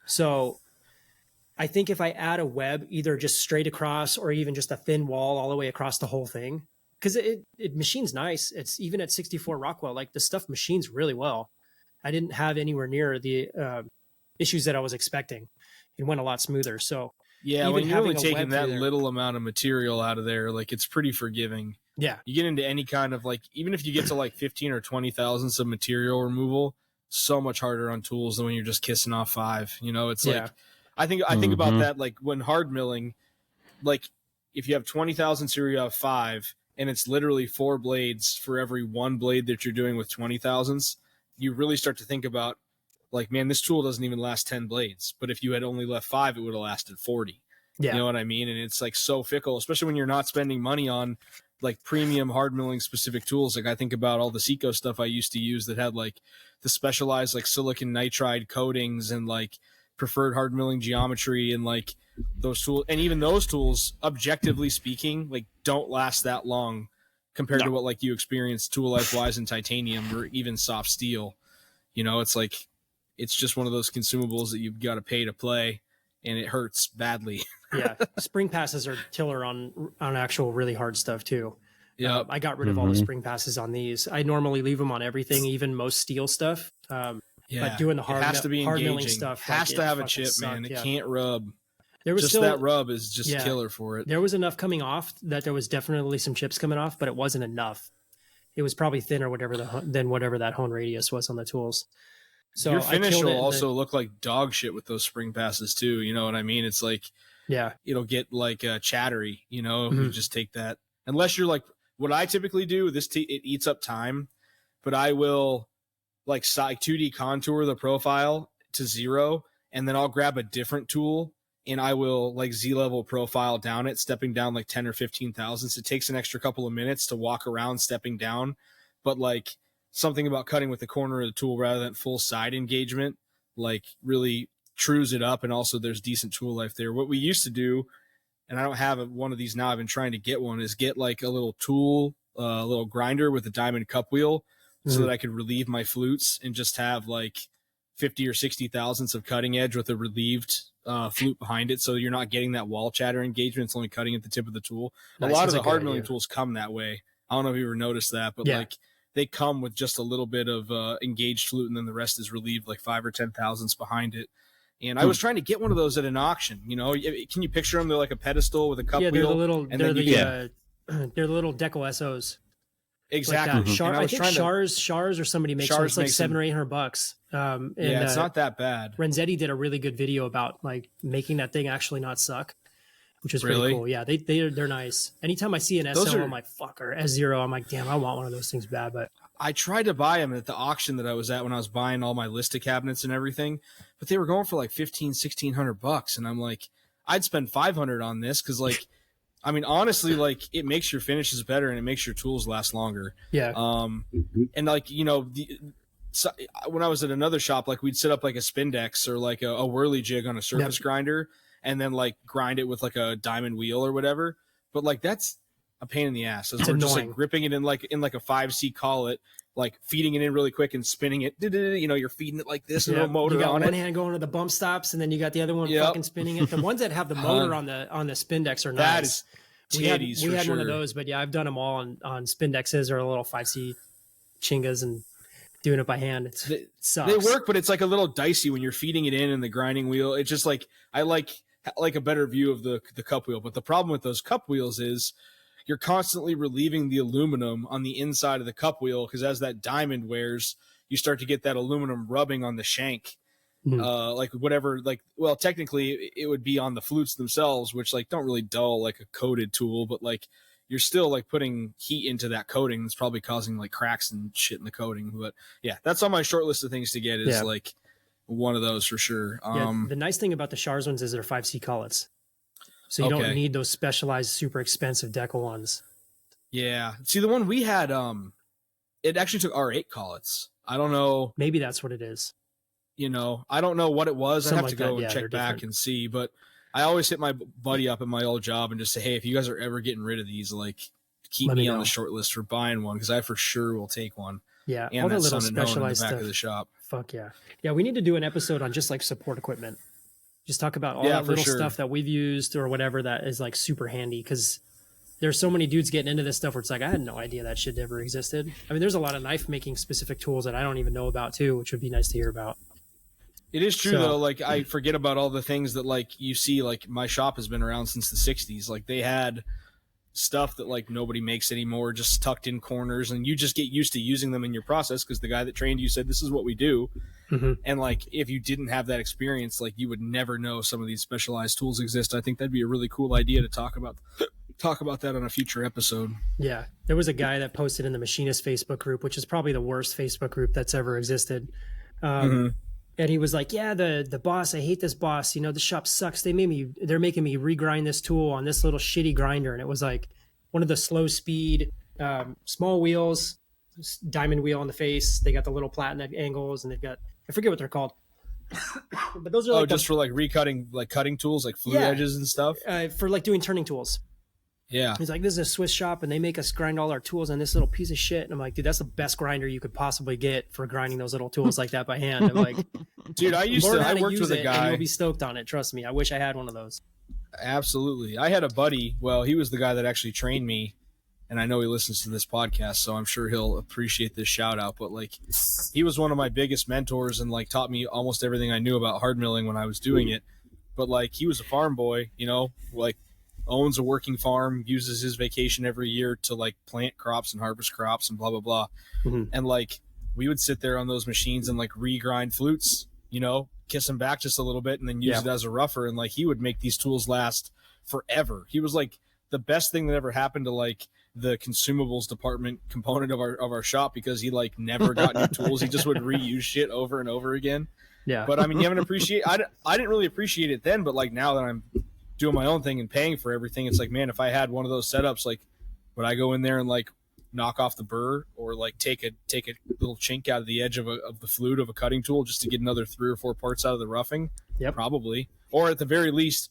So I think if I add a web, either just straight across or even just a thin wall all the way across the whole thing, because it machines nice. It's even at 64 Rockwell, like the stuff machines really well. I didn't have anywhere near the issues that I was expecting. It went a lot smoother. So yeah, when you're only taking that little amount of material out of there, like it's pretty forgiving. Yeah, you get into any kind of like, even if you get to like 15 or 20 thousandths of material removal, so much harder on tools than when you're just kissing off 5. It's like I think about that like when hard milling, like if you have 20 thousandths or you have 5, and it's literally 4 blades for every 1 blade that you're doing with 20 thousandths, you really start to think about like, man, this tool doesn't even last 10 blades. But if you had only left 5, it would have lasted 40. Yeah. You know what I mean? And it's like so fickle, especially when you're not spending money on like premium hard milling specific tools. Like I think about all the Seco stuff I used to use that had like the specialized like silicon nitride coatings and like preferred hard milling geometry, and like those tools, and even those tools, objectively speaking, like don't last that long compared to what like you experience tool life wise in titanium or even soft steel. It's like, it's just one of those consumables that you've got to pay to play, and it hurts badly. Yeah, spring passes are killer on actual really hard stuff too. Yeah, I got rid of all the spring passes on these. I normally leave them on everything, even most steel stuff. But doing the hard milling stuff has to have a chip, man. It can't rub. There was just still, that rub is just killer for it. There was enough coming off that there was definitely some chips coming off, but it wasn't enough. It was probably thinner than whatever that hone radius was on the tools. So your finish will also look like dog shit with those spring passes too. You know what I mean? It's like, it'll get like chattery, you just take that. Unless you're like, what I typically do, it eats up time, but I will like 2D contour the profile to 0, and then I'll grab a different tool and I will like Z-level profile down it, stepping down like 10 or 15 thousandths. It takes an extra couple of minutes to walk around stepping down, but like something about cutting with the corner of the tool rather than full side engagement, like really trues it up. And also there's decent tool life there. What we used to do, and I don't have one of these now, I've been trying to get one, is get like a little tool, a little grinder with a diamond cup wheel, so that I could relieve my flutes and just have like 50 or 60 thousandths of cutting edge with a relieved flute behind it. So you're not getting that wall chatter engagement. It's only cutting at the tip of the tool. Nice. A lot of the hard milling tools come that way. I don't know if you ever noticed that, but like they come with just a little bit of engaged flute, and then the rest is relieved like 5 or 10 thousandths behind it. And I was trying to get one of those at an auction. Can you picture them? They're like a pedestal with a cup wheel. They're the little Deco SOs. Exactly. Like I think Shars or somebody makes them. It's like $700 or $800. It's not that bad. Renzetti did a really good video about like making that thing actually not suck, which is pretty cool. Yeah, they're nice. Anytime I see an SO, I'm like, fuck, or S0, I'm like, damn, I want one of those things bad. But I tried to buy them at the auction that I was at when I was buying all my Lista cabinets and everything, but they were going for like $1,500-$1,600, and I'm like, I'd spend $500 on this because like. I mean, honestly, like it makes your finishes better and it makes your tools last longer. Yeah. And like, when I was at another shop, like we'd set up like a Spindex or like a whirly jig on a surface grinder and then like grind it with like a diamond wheel or whatever. But like, that's a pain in the ass. We're just like gripping it in like a 5C collet, like feeding it in really quick and spinning it. You know, you're feeding it like this and a motor you got on one it. hand going to the bump stops, and then you got the other one fucking spinning it. The ones that have the motor on the Spindex are nice. That is titties. We had one of those, but yeah, I've done them all on Spindexes or a little 5C chingas and doing it by hand. It sucks. They work, but it's like a little dicey when you're feeding it in and the grinding wheel. It's just like I like a better view of the cup wheel. But the problem with those cup wheels is you're constantly relieving the aluminum on the inside of the cup wheel, because as that diamond wears, you start to get that aluminum rubbing on the shank. Like whatever, like, well, technically it would be on the flutes themselves, which like don't really dull like a coated tool, but like you're still like putting heat into that coating that's probably causing like cracks and shit in the coating. But yeah, that's on my short list of things to get is like one of those for sure. The nice thing about the Shars ones is they're 5C collets. So you don't need those specialized, super expensive decal ones. Yeah. See, the one we had, it actually took R8 collets. I don't know. Maybe that's what it is. You know, I don't know what it was. I'd have to go and check back and see. But I always hit my buddy up at my old job and just say, hey, if you guys are ever getting rid of these, like, keep me on the short list for buying one, because I for sure will take one. Yeah. And all that the little Sun and Hone in the back specialized stuff of the shop. Fuck yeah. Yeah, we need to do an episode on just like support equipment. Just talk about all that little stuff that we've used or whatever that is like super handy, because there's so many dudes getting into this stuff where it's like, I had no idea that shit ever existed. I mean, there's a lot of knife making specific tools that I don't even know about too, which would be nice to hear about. It is true though. Like I forget about all the things that like you see, like my shop has been around since the 60s. Like they had stuff that like nobody makes anymore, just tucked in corners, and you just get used to using them in your process because the guy that trained you said this is what we do. And like if you didn't have that experience, like you would never know some of these specialized tools exist. I think that'd be a really cool idea to talk about that on a future episode. Yeah, there was a guy that posted in the Machinist Facebook group, which is probably the worst Facebook group that's ever existed. And he was like, yeah, the boss, I hate this boss, you know, the shop sucks, they're making me regrind this tool on this little shitty grinder. And it was like one of the slow speed small wheels, diamond wheel on the face. They got the little platinum angles, and they've got, I forget what they're called, but those are like just for like recutting, like cutting tools, like flute edges and stuff, for like doing turning tools. Yeah. He's like, this is a Swiss shop and they make us grind all our tools on this little piece of shit. And I'm like, dude, that's the best grinder you could possibly get for grinding those little tools like that by hand. I'm like, dude, I worked with a guy. And you'll be stoked on it. Trust me. I wish I had one of those. Absolutely. I had a buddy. Well, he was the guy that actually trained me, and I know he listens to this podcast, so I'm sure he'll appreciate this shout out. But like, he was one of my biggest mentors and like taught me almost everything I knew about hard milling when I was doing it. But like, he was a farm boy, you know, like owns a working farm, uses his vacation every year to like plant crops and harvest crops and blah, blah, blah. And like, we would sit there on those machines and like regrind flutes, you know, kiss them back just a little bit and then use it as a rougher. And like, he would make these tools last forever. He was like the best thing that ever happened to like the consumables department component of our shop, because he like never got new tools. He just would reuse shit over and over again. Yeah. But I mean, you haven't I didn't really appreciate it then, but like now that I'm doing my own thing and paying for everything, it's like, man, if I had one of those setups, like would I go in there and like knock off the burr or like take a little chink out of the edge of the flute of a cutting tool just to get another 3 or 4 parts out of the roughing? Probably. Or at the very least,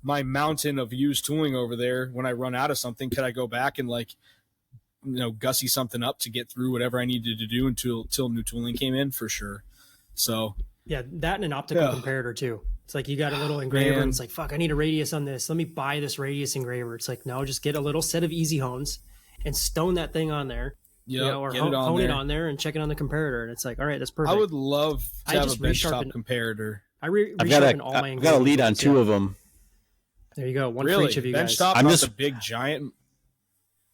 my mountain of used tooling over there, when I run out of something, could I go back and like, you know, gussy something up to get through whatever I needed to do until new tooling came in? For sure. So yeah, that and an optical comparator too. It's like you got a little engraver and it's like, fuck, I need a radius on this. Let me buy this radius engraver. It's like, no, just get a little set of easy hones and stone that thing on there. Yeah, you know, or hone it on there and check it on the comparator. And it's like, all right, that's perfect. I would love to have a benchtop comparator. I've got a lead on 2 of them. There you go. One for each of you guys. Benchtop, not the big giant.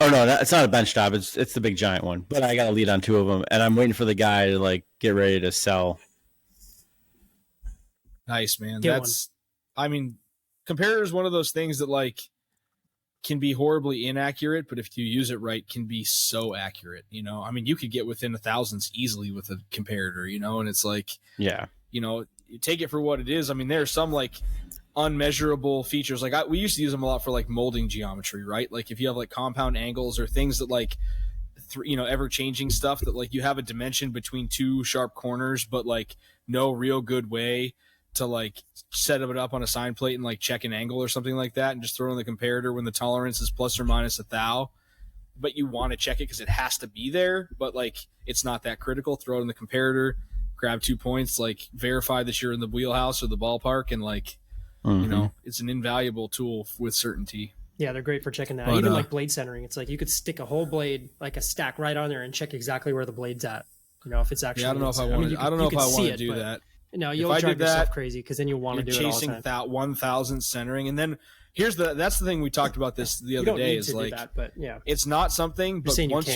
Oh no, it's not a benchtop. It's the big giant one. But I got a lead on 2 of them, and I'm waiting for the guy to like get ready to sell. Nice, man. I mean, comparator is one of those things that like can be horribly inaccurate, but if you use it right, can be so accurate. You know, I mean, you could get within the thousands easily with a comparator. You know, and it's like, you know, you take it for what it is. I mean, there are some like unmeasurable features. Like we used to use them a lot for like molding geometry, right? Like if you have like compound angles or things that like, you know, ever changing stuff that like you have a dimension between 2 sharp corners, but like no real good way to like set it up on a sign plate and like check an angle or something like that, and just throw in the comparator when the tolerance is plus or minus 1 thou. but you want to check it because it has to be there, but like it's not that critical. Throw it in the comparator, grab 2 points, like verify that you're in the wheelhouse or the ballpark, and like you know, it's an invaluable tool with certainty. Yeah, they're great for checking that. But, even like blade centering, it's like you could stick a whole blade, like a stack, right on there and check exactly where the blade's at. You know, if it's actually. Yeah, I don't know if I want to. I don't know if I want to do that. No, you'll drive yourself crazy because then you'll want to do it all the time. Chasing that 1,000 centering, and then that's the thing we talked about this the other day is like that, but yeah, it's not something. But once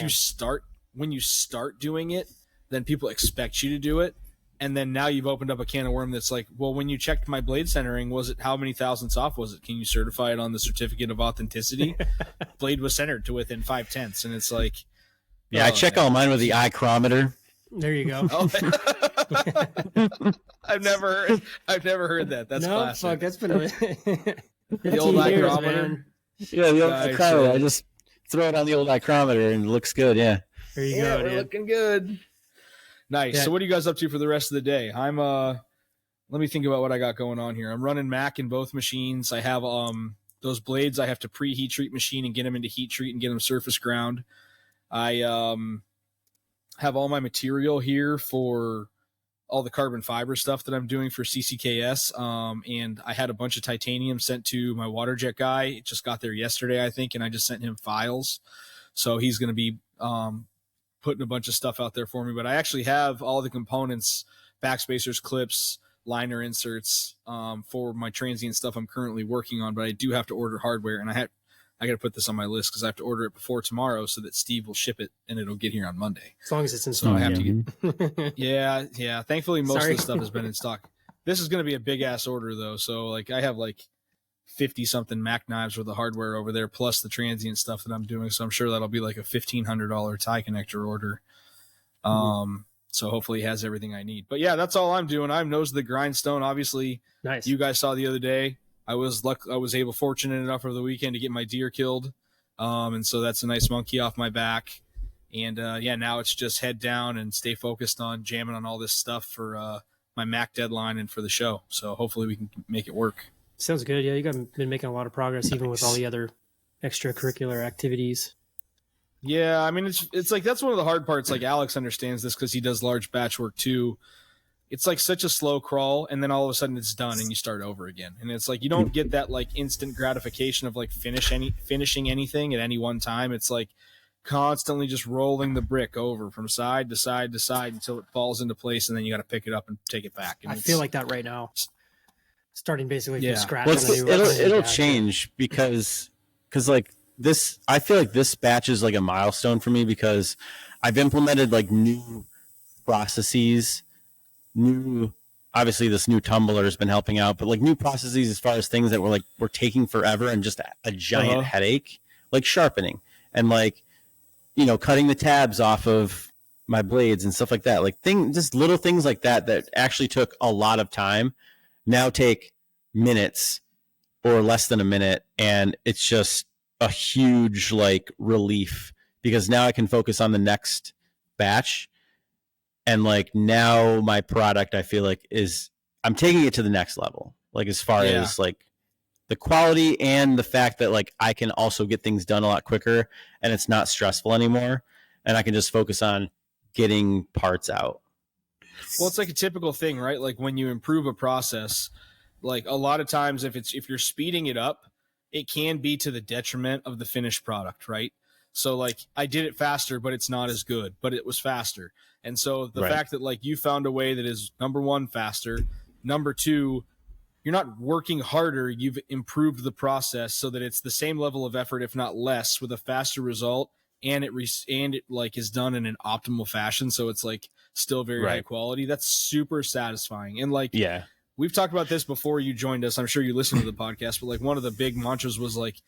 when you start doing it, then people expect you to do it, and then now you've opened up a can of worm that's like, well, when you checked my blade centering, was it how many thousandths off was it? Can you certify it on the certificate of authenticity? Blade was centered to within 0.5, and it's like, yeah, I check all mine with the ichrometer. There you go. Oh. I've never heard that. That's classic. Fuck, that's been the old ichrometer. Yeah, the old ichrometer. I just throw it on the old ichrometer and it looks good. Yeah. There you go, dude. Looking good. Nice. Yeah. So what are you guys up to for the rest of the day? I'm let me think about what I got going on here. I'm running Mac in both machines. I have those blades I have to pre-heat treat machine and get them into heat treat and get them surface ground. I have all my material here for all the carbon fiber stuff that I'm doing for CCKS. And I had a bunch of titanium sent to my water jet guy. It just got there yesterday, I think, and I just sent him files. So he's going to be putting a bunch of stuff out there for me. But I actually have all the components, backspacers, clips, liner inserts for my transient stuff I'm currently working on. But I do have to order hardware, and I got to put this on my list because I have to order it before tomorrow so that Steve will ship it and it'll get here on Monday. As long as it's in stock. So I have to get. Yeah. Thankfully, most of the stuff has been in stock. This is going to be a big ass order though. So like I have like 50 something Mac knives worth of hardware over there, plus the transient stuff that I'm doing. So I'm sure that'll be like a $1,500 tie connector order. So hopefully he has everything I need. But yeah, that's all I'm doing. I'm nose to the grindstone. Obviously, nice. You guys saw the other day. I was fortunate enough over the weekend to get my deer killed. And so that's a nice monkey off my back. And now it's just head down and stay focused on jamming on all this stuff for my Mac deadline and for the show. So hopefully we can make it work. Sounds good. Yeah, you guys have been making a lot of progress even with all the other extracurricular activities. Yeah, I mean it's like that's one of the hard parts. Like Alex understands this because he does large batch work too. It's like such a slow crawl, and then all of a sudden it's done and you start over again. And it's like you don't get that like instant gratification of like finishing anything at any one time. It's like constantly just rolling the brick over from side to side to side until it falls into place, and then you got to pick it up and take it back. And I feel like that right now, starting basically from scratch. Well, it'll change because like this, I feel like this batch is like a milestone for me because I've implemented like new processes. Obviously this new tumbler has been helping out, but like new processes as far as things that were taking forever and just a giant headache, like sharpening and like, you know, cutting the tabs off of my blades and stuff like that. Like just little things like that actually took a lot of time now take minutes or less than a minute. And it's just a huge like relief because now I can focus on the next batch. And like now my product, I feel like I'm taking it to the next level. Like as far as like the quality and the fact that like I can also get things done a lot quicker and it's not stressful anymore. And I can just focus on getting parts out. Well, it's like a typical thing, right? Like when you improve a process, like a lot of times if you're speeding it up, it can be to the detriment of the finished product, right? So like I did it faster, but it's not as good, but it was faster. And so the fact that like you found a way that is number one, faster, number two, you're not working harder. You've improved the process so that it's the same level of effort, if not less, with a faster result. And it like is done in an optimal fashion. So it's like still very high quality. That's super satisfying. And like, we've talked about this before you joined us. I'm sure you listened to the podcast, but like one of the big mantras was like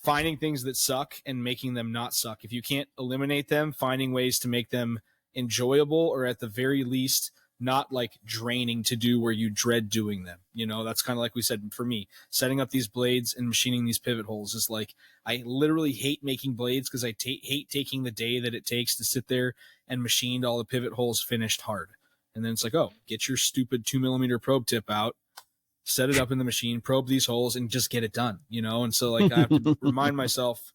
finding things that suck and making them not suck. If you can't eliminate them, finding ways to make them enjoyable or at the very least not like draining to do where you dread doing them. You know, that's kind of like we said for me, setting up these blades and machining these pivot holes is like, I literally hate making blades because I hate taking the day that it takes to sit there and machine all the pivot holes finished hard. And then it's like, oh, get your stupid 2mm probe tip out, set it up in the machine, probe these holes and just get it done, you know? And so like I have to remind myself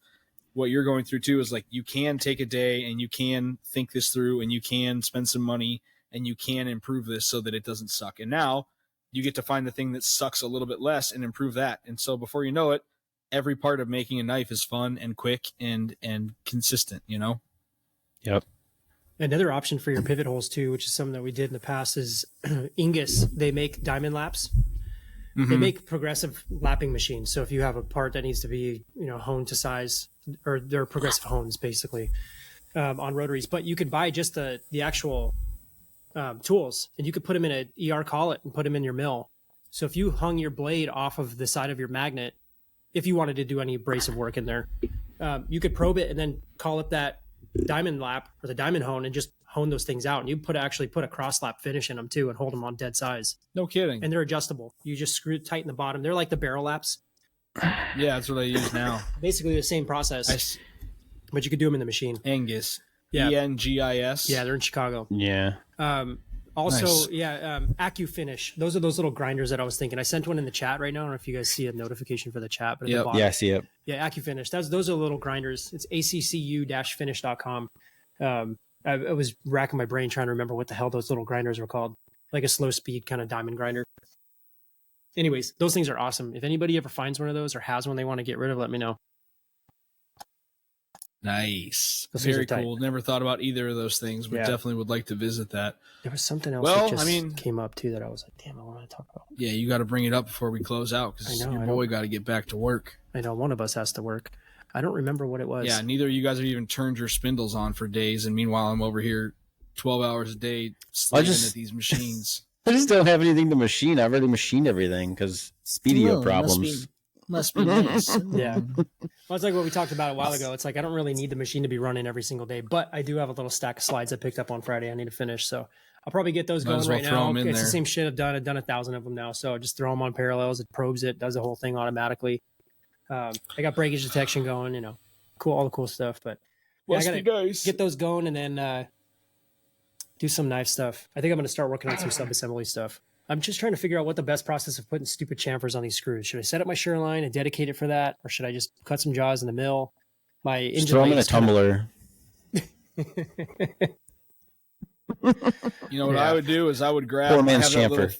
what you're going through too is like, you can take a day and you can think this through and you can spend some money and you can improve this so that it doesn't suck. And now you get to find the thing that sucks a little bit less and improve that. And so before you know it, every part of making a knife is fun and quick and consistent, you know? Yep. Another option for your pivot holes too, which is something that we did in the past, is Ingus. They make diamond laps. They make progressive lapping machines. So if you have a part that needs to be, honed to size, or they're progressive hones basically on rotaries, but you could buy just the actual tools, and you could put them in a ER collet and put them in your mill. So if you hung your blade off of the side of your magnet, if you wanted to do any abrasive work in there, you could probe it and then call up that diamond lap or the diamond hone and just hone those things out. And you actually put a cross lap finish in them too and hold them on dead size. No kidding. And they're adjustable. You just screw it tight in the bottom. They're like the barrel laps. Yeah, that's what I use now. Basically the same process, but you could do them in the machine. Angus. Yeah. ENGIS. Yeah, they're in Chicago. Yeah. Also, Nice. AccuFinish. Those are those little grinders that I was thinking. I sent one in the chat right now. I don't know if you guys see a notification for the chat, but at the bottom. Yeah, I see it. Yeah, AccuFinish. Those are little grinders. It's accu-finish.com. I was racking my brain trying to remember what the hell those little grinders were called. Like a slow speed kind of diamond grinder. Anyways, those things are awesome. If anybody ever finds one of those or has one they want to get rid of, let me know. Nice. Those things Very are tight. cool. Never thought about either of those things, but Yeah. definitely would like to visit that. There was something else Well, that just I mean- came up too that I was like, damn, I want to talk about. Yeah, you got to bring it up before we close out because I know, your I boy don't- got to get back to work. I know one of us has to work. I don't remember what it was. Yeah, neither of you guys have even turned your spindles on for days, and meanwhile I'm over here 12 hours a day slaving at these machines. I just don't have anything to machine. I've already machined everything because Speedio problems. Must be nice. Yeah. Well, it's like what we talked about a while ago. It's like I don't really need the machine to be running every single day, but I do have a little stack of slides I picked up on Friday I need to finish. So I'll probably get those Might going as well right throw now. 'em in It's the there. same shit I've done. I've done 1,000 of them now. So just throw them on parallels. It probes it, does the whole thing automatically. I got breakage detection going, cool, all the cool stuff. But yeah, I Must gotta be nice. get those going and then do some knife stuff. I think I'm going to start working on some sub-assembly stuff. I'm just trying to figure out what the best process of putting stupid chamfers on these screws. Should I set up my shear line and dedicate it for that? Or should I just cut some jaws in the mill? My engine Just throw them in a blade is kinda- tumbler. You know what Yeah. I would do is I would grab. Poor I man's have that chamfer.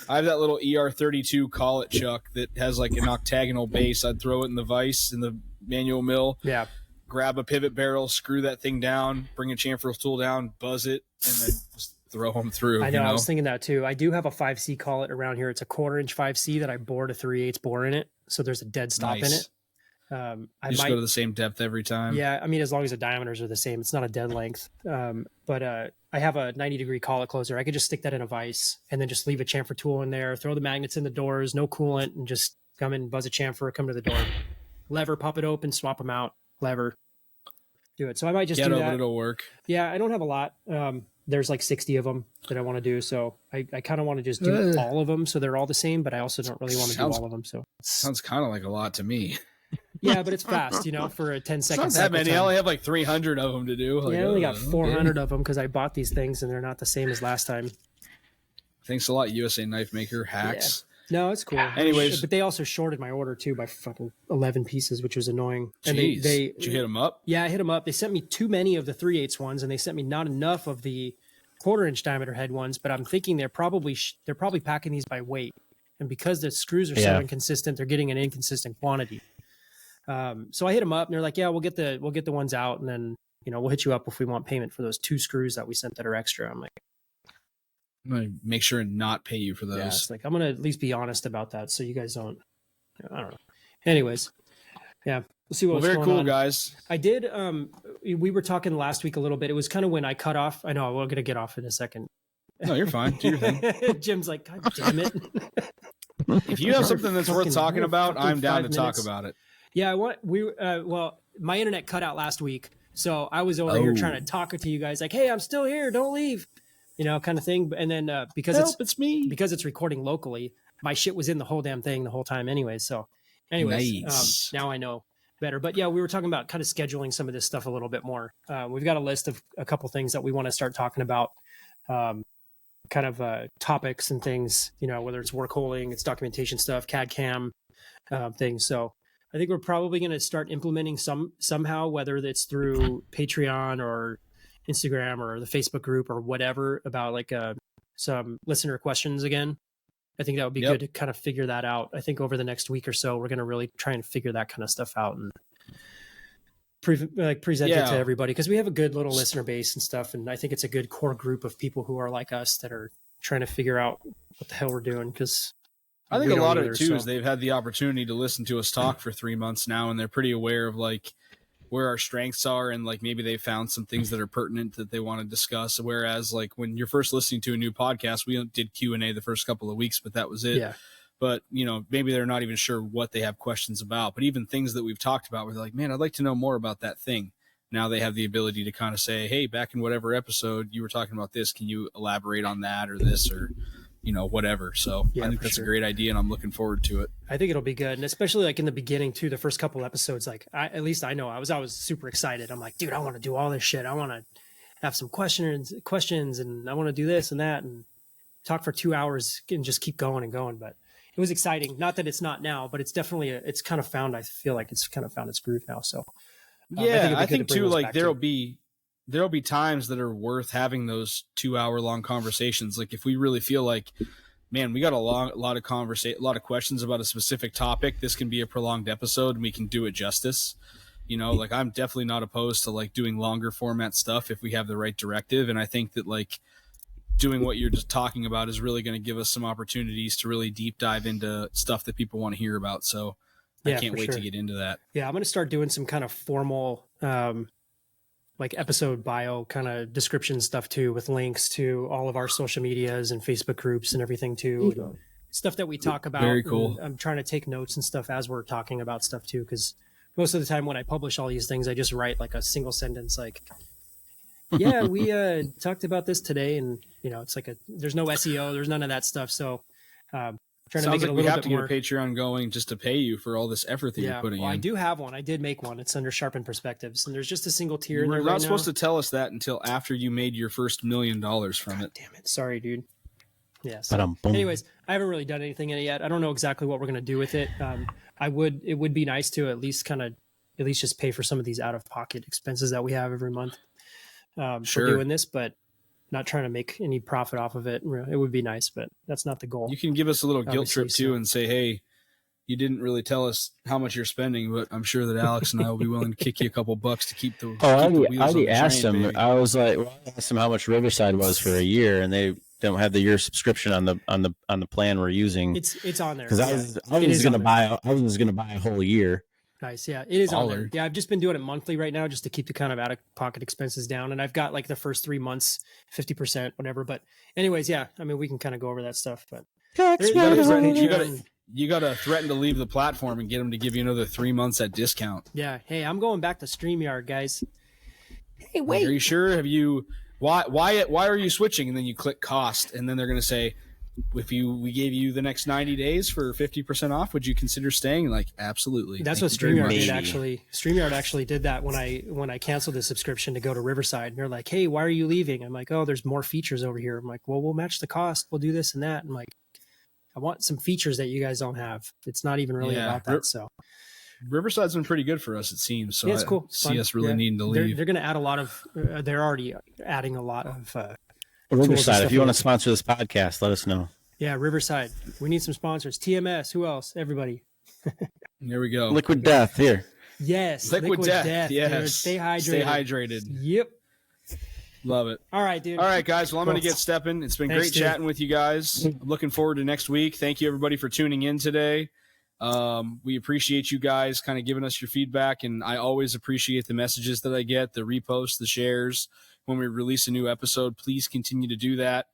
I have that little ER32 collet chuck that has like an octagonal base. I'd throw it in the vise in the manual mill. Yeah. Grab a pivot barrel, screw that thing down, bring a chamfer tool down, buzz it, and then just throw them through. I know, You know? I was thinking that too. I do have a 5C collet around here. It's a 1/4 inch 5C that I bored a 3/8 bore in it. So there's a dead stop in Nice. it. I You just might, go to the same depth every time. yeah, I mean, as long as the diameters are the same, it's not a dead length. But I have a 90-degree collet closer. I could just stick that in a vise and then just leave a chamfer tool in there, throw the magnets in the doors, no coolant, and just come in, buzz a chamfer, come to the door, lever, pop it open, swap them out, lever, do it. So I might just do Ghetto, that. but it'll work. Yeah, I don't have a lot. There's like 60 of them that I want to do. So I kind of want to just do all of them so they're all the same, but I also don't really want to do Sounds- all of them. So Sounds kind of like a lot to me. yeah, but it's fast, for a 10-second It's not that cycle many. I time. only have like 300 of them to do. Like, Yeah, I only got okay. 400 of them because I bought these things and they're not the same as last time. Thanks a lot, USA Knife Maker. Hacks. No, it's cool. Anyways. But they also shorted my order too by fucking 11 pieces, which was annoying. And Jeez. they Did you hit them up? Yeah, I hit them up. They sent me too many of the 3/8 ones, and they sent me not enough of the 1/4 inch diameter head ones. But I'm thinking they're probably packing these by weight, and because the screws are so Yeah. inconsistent, they're getting an inconsistent quantity. So I hit them up, and they're like, "Yeah, we'll get the ones out, and then we'll hit you up if we want payment for those 2 screws that we sent that are extra." I'm like, I'm going to make sure and not pay you for those. "Yeah," it's like I'm gonna at least be honest about that, so you guys don't. I don't know. Anyways, yeah, we'll see Well, what's very going cool, on. guys. I did. We were talking last week a little bit. It was kind of when I cut off. I know we're gonna get off in a second. No, you're fine. Do your thing. Jim's like, God damn it. If you have something that's worth Fucking- talking about, fucking I'm down 5 to talk minutes. about it. Yeah, well, my internet cut out last week, so I was over here Oh. trying to talk to you guys, like, hey, I'm still here, don't leave, kind of thing. And then because it's me. it's recording locally, my shit was in the whole damn thing the whole time, anyway. So, anyways, Nice. now I know better. But yeah, we were talking about kind of scheduling some of this stuff a little bit more. We've got a list of a couple things that we want to start talking about. Kind of topics and things, whether it's work holding, it's documentation stuff, CAD CAM things. So I think we're probably going to start implementing somehow, whether it's through Patreon or Instagram or the Facebook group or whatever, about like some listener questions again. I think that would be good to kind of figure that out. I think over the next week or so, we're going to really try and figure that kind of stuff out and present it to everybody, because we have a good little listener base and stuff. And I think it's a good core group of people who are like us that are trying to figure out what the hell we're doing. Because I think a lot of it too is they've had the opportunity to listen to us talk for 3 months now, and they're pretty aware of like where our strengths are, and like maybe they found some things that are pertinent that they want to discuss. Whereas like when you're first listening to a new podcast, we did Q&A the first couple of weeks, but that was it. Yeah. But maybe they're not even sure what they have questions about, but even things that we've talked about where they're like, man, I'd like to know more about that thing. Now they have the ability to kind of say, hey, back in whatever episode you were talking about this, can you elaborate on that or this or whatever. So I think that's a great idea, and I'm looking forward to it. I think it'll be good. And especially like in the beginning too, the first couple episodes, like at least I know I was super excited. I'm like, dude, I want to do all this shit. I want to have some questions and I want to do this and that and talk for 2 hours and just keep going and going. But it was exciting. Not that it's not now, but it's definitely, I feel like it's kind of found its groove now. So I think too, like there'll be times that are worth having those 2 hour long conversations. Like if we really feel like, man, we got a lot of questions about a specific topic, this can be a prolonged episode and we can do it justice. Like I'm definitely not opposed to like doing longer format stuff if we have the right directive. And I think that like doing what you're just talking about is really going to give us some opportunities to really deep dive into stuff that people want to hear about. So I can't wait to get into that. Yeah. I'm going to start doing some kind of formal, like episode bio kind of description stuff too, with links to all of our social medias and Facebook groups and everything too. Stuff that we talk about. Very cool. I'm trying to take notes and stuff as we're talking about stuff too, because most of the time when I publish all these things, I just write like a single sentence, like, yeah, we talked about this today, and it's like there's no SEO, there's none of that stuff. So trying to make it a little bit more. We have to get a Patreon going just to pay you for all this effort that you're putting in. I do have one. I did make one. It's under Sharpened Perspectives, and there's just a single tier. You're not supposed to tell us that until after you made your first $1 million from it. Damn it! Sorry, dude. Yes. Anyways, I haven't really done anything in it yet. I don't know exactly what we're gonna do with it. It would be nice to at least just pay for some of these out of pocket expenses that we have every month. For doing this, but not trying to make any profit off of it. It would be nice, but that's not the goal. You can give us a little guilt trip too and say, hey, you didn't really tell us how much you're spending, but I'm sure that Alex and I will be willing to kick you a couple bucks to keep the I already asked him. Baby. I was like, I asked him how much Riverside was for a year, and they don't have the year subscription on the plan we're using. It's on there. Because I was going to buy a whole year. Nice. Yeah, it is on there. Yeah, I've just been doing it monthly right now just to keep the kind of out of pocket expenses down. And I've got like the first 3 months, 50%, whatever. But anyways, yeah, I mean, we can kind of go over that stuff. But you got to threaten to leave the platform and get them to give you another 3 months at discount. Yeah. Hey, I'm going back to StreamYard, guys. Hey, wait. Are you sure? Have you? Why are you switching? And then you click cost, and then they're going to say, if we gave you the next 90 days for 50% off, would you consider staying? Like, absolutely. That's what StreamYard did actually. StreamYard actually did that when I canceled the subscription to go to Riverside. And they're like, hey, why are you leaving? I'm like, oh, there's more features over here. I'm like, well, we'll match the cost. We'll do this and that. I'm like, I want some features that you guys don't have. It's not even really about that. So Riverside's been pretty good for us, it seems. So yeah, it's cool. See us really needing to leave. They're going to add a lot of, they're already adding a lot of, Riverside, if you want to sponsor this podcast, let us know. Yeah, Riverside. We need some sponsors. TMS. Who else? Everybody. There we go. Liquid Death here. Yes. Liquid Death. Yes. Dude. Stay hydrated. Stay hydrated. Yep. Love it. All right, dude. All right, guys. Well, I'm going to get stepping. It's been great chatting with you guys. I'm looking forward to next week. Thank you, everybody, for tuning in today. We appreciate you guys kind of giving us your feedback, and I always appreciate the messages that I get, the reposts, the shares. When we release a new episode, please continue to do that.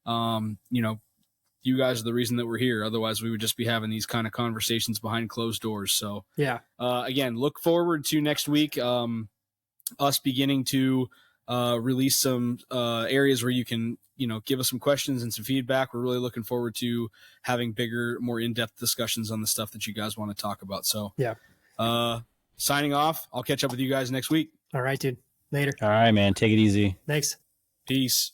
You guys are the reason that we're here. Otherwise, we would just be having these kind of conversations behind closed doors. So, again, look forward to next week, us beginning to release some areas where you can, give us some questions and some feedback. We're really looking forward to having bigger, more in-depth discussions on the stuff that you guys want to talk about. So, signing off. I'll catch up with you guys next week. All right, dude. Later. All right, man. Take it easy. Thanks. Peace.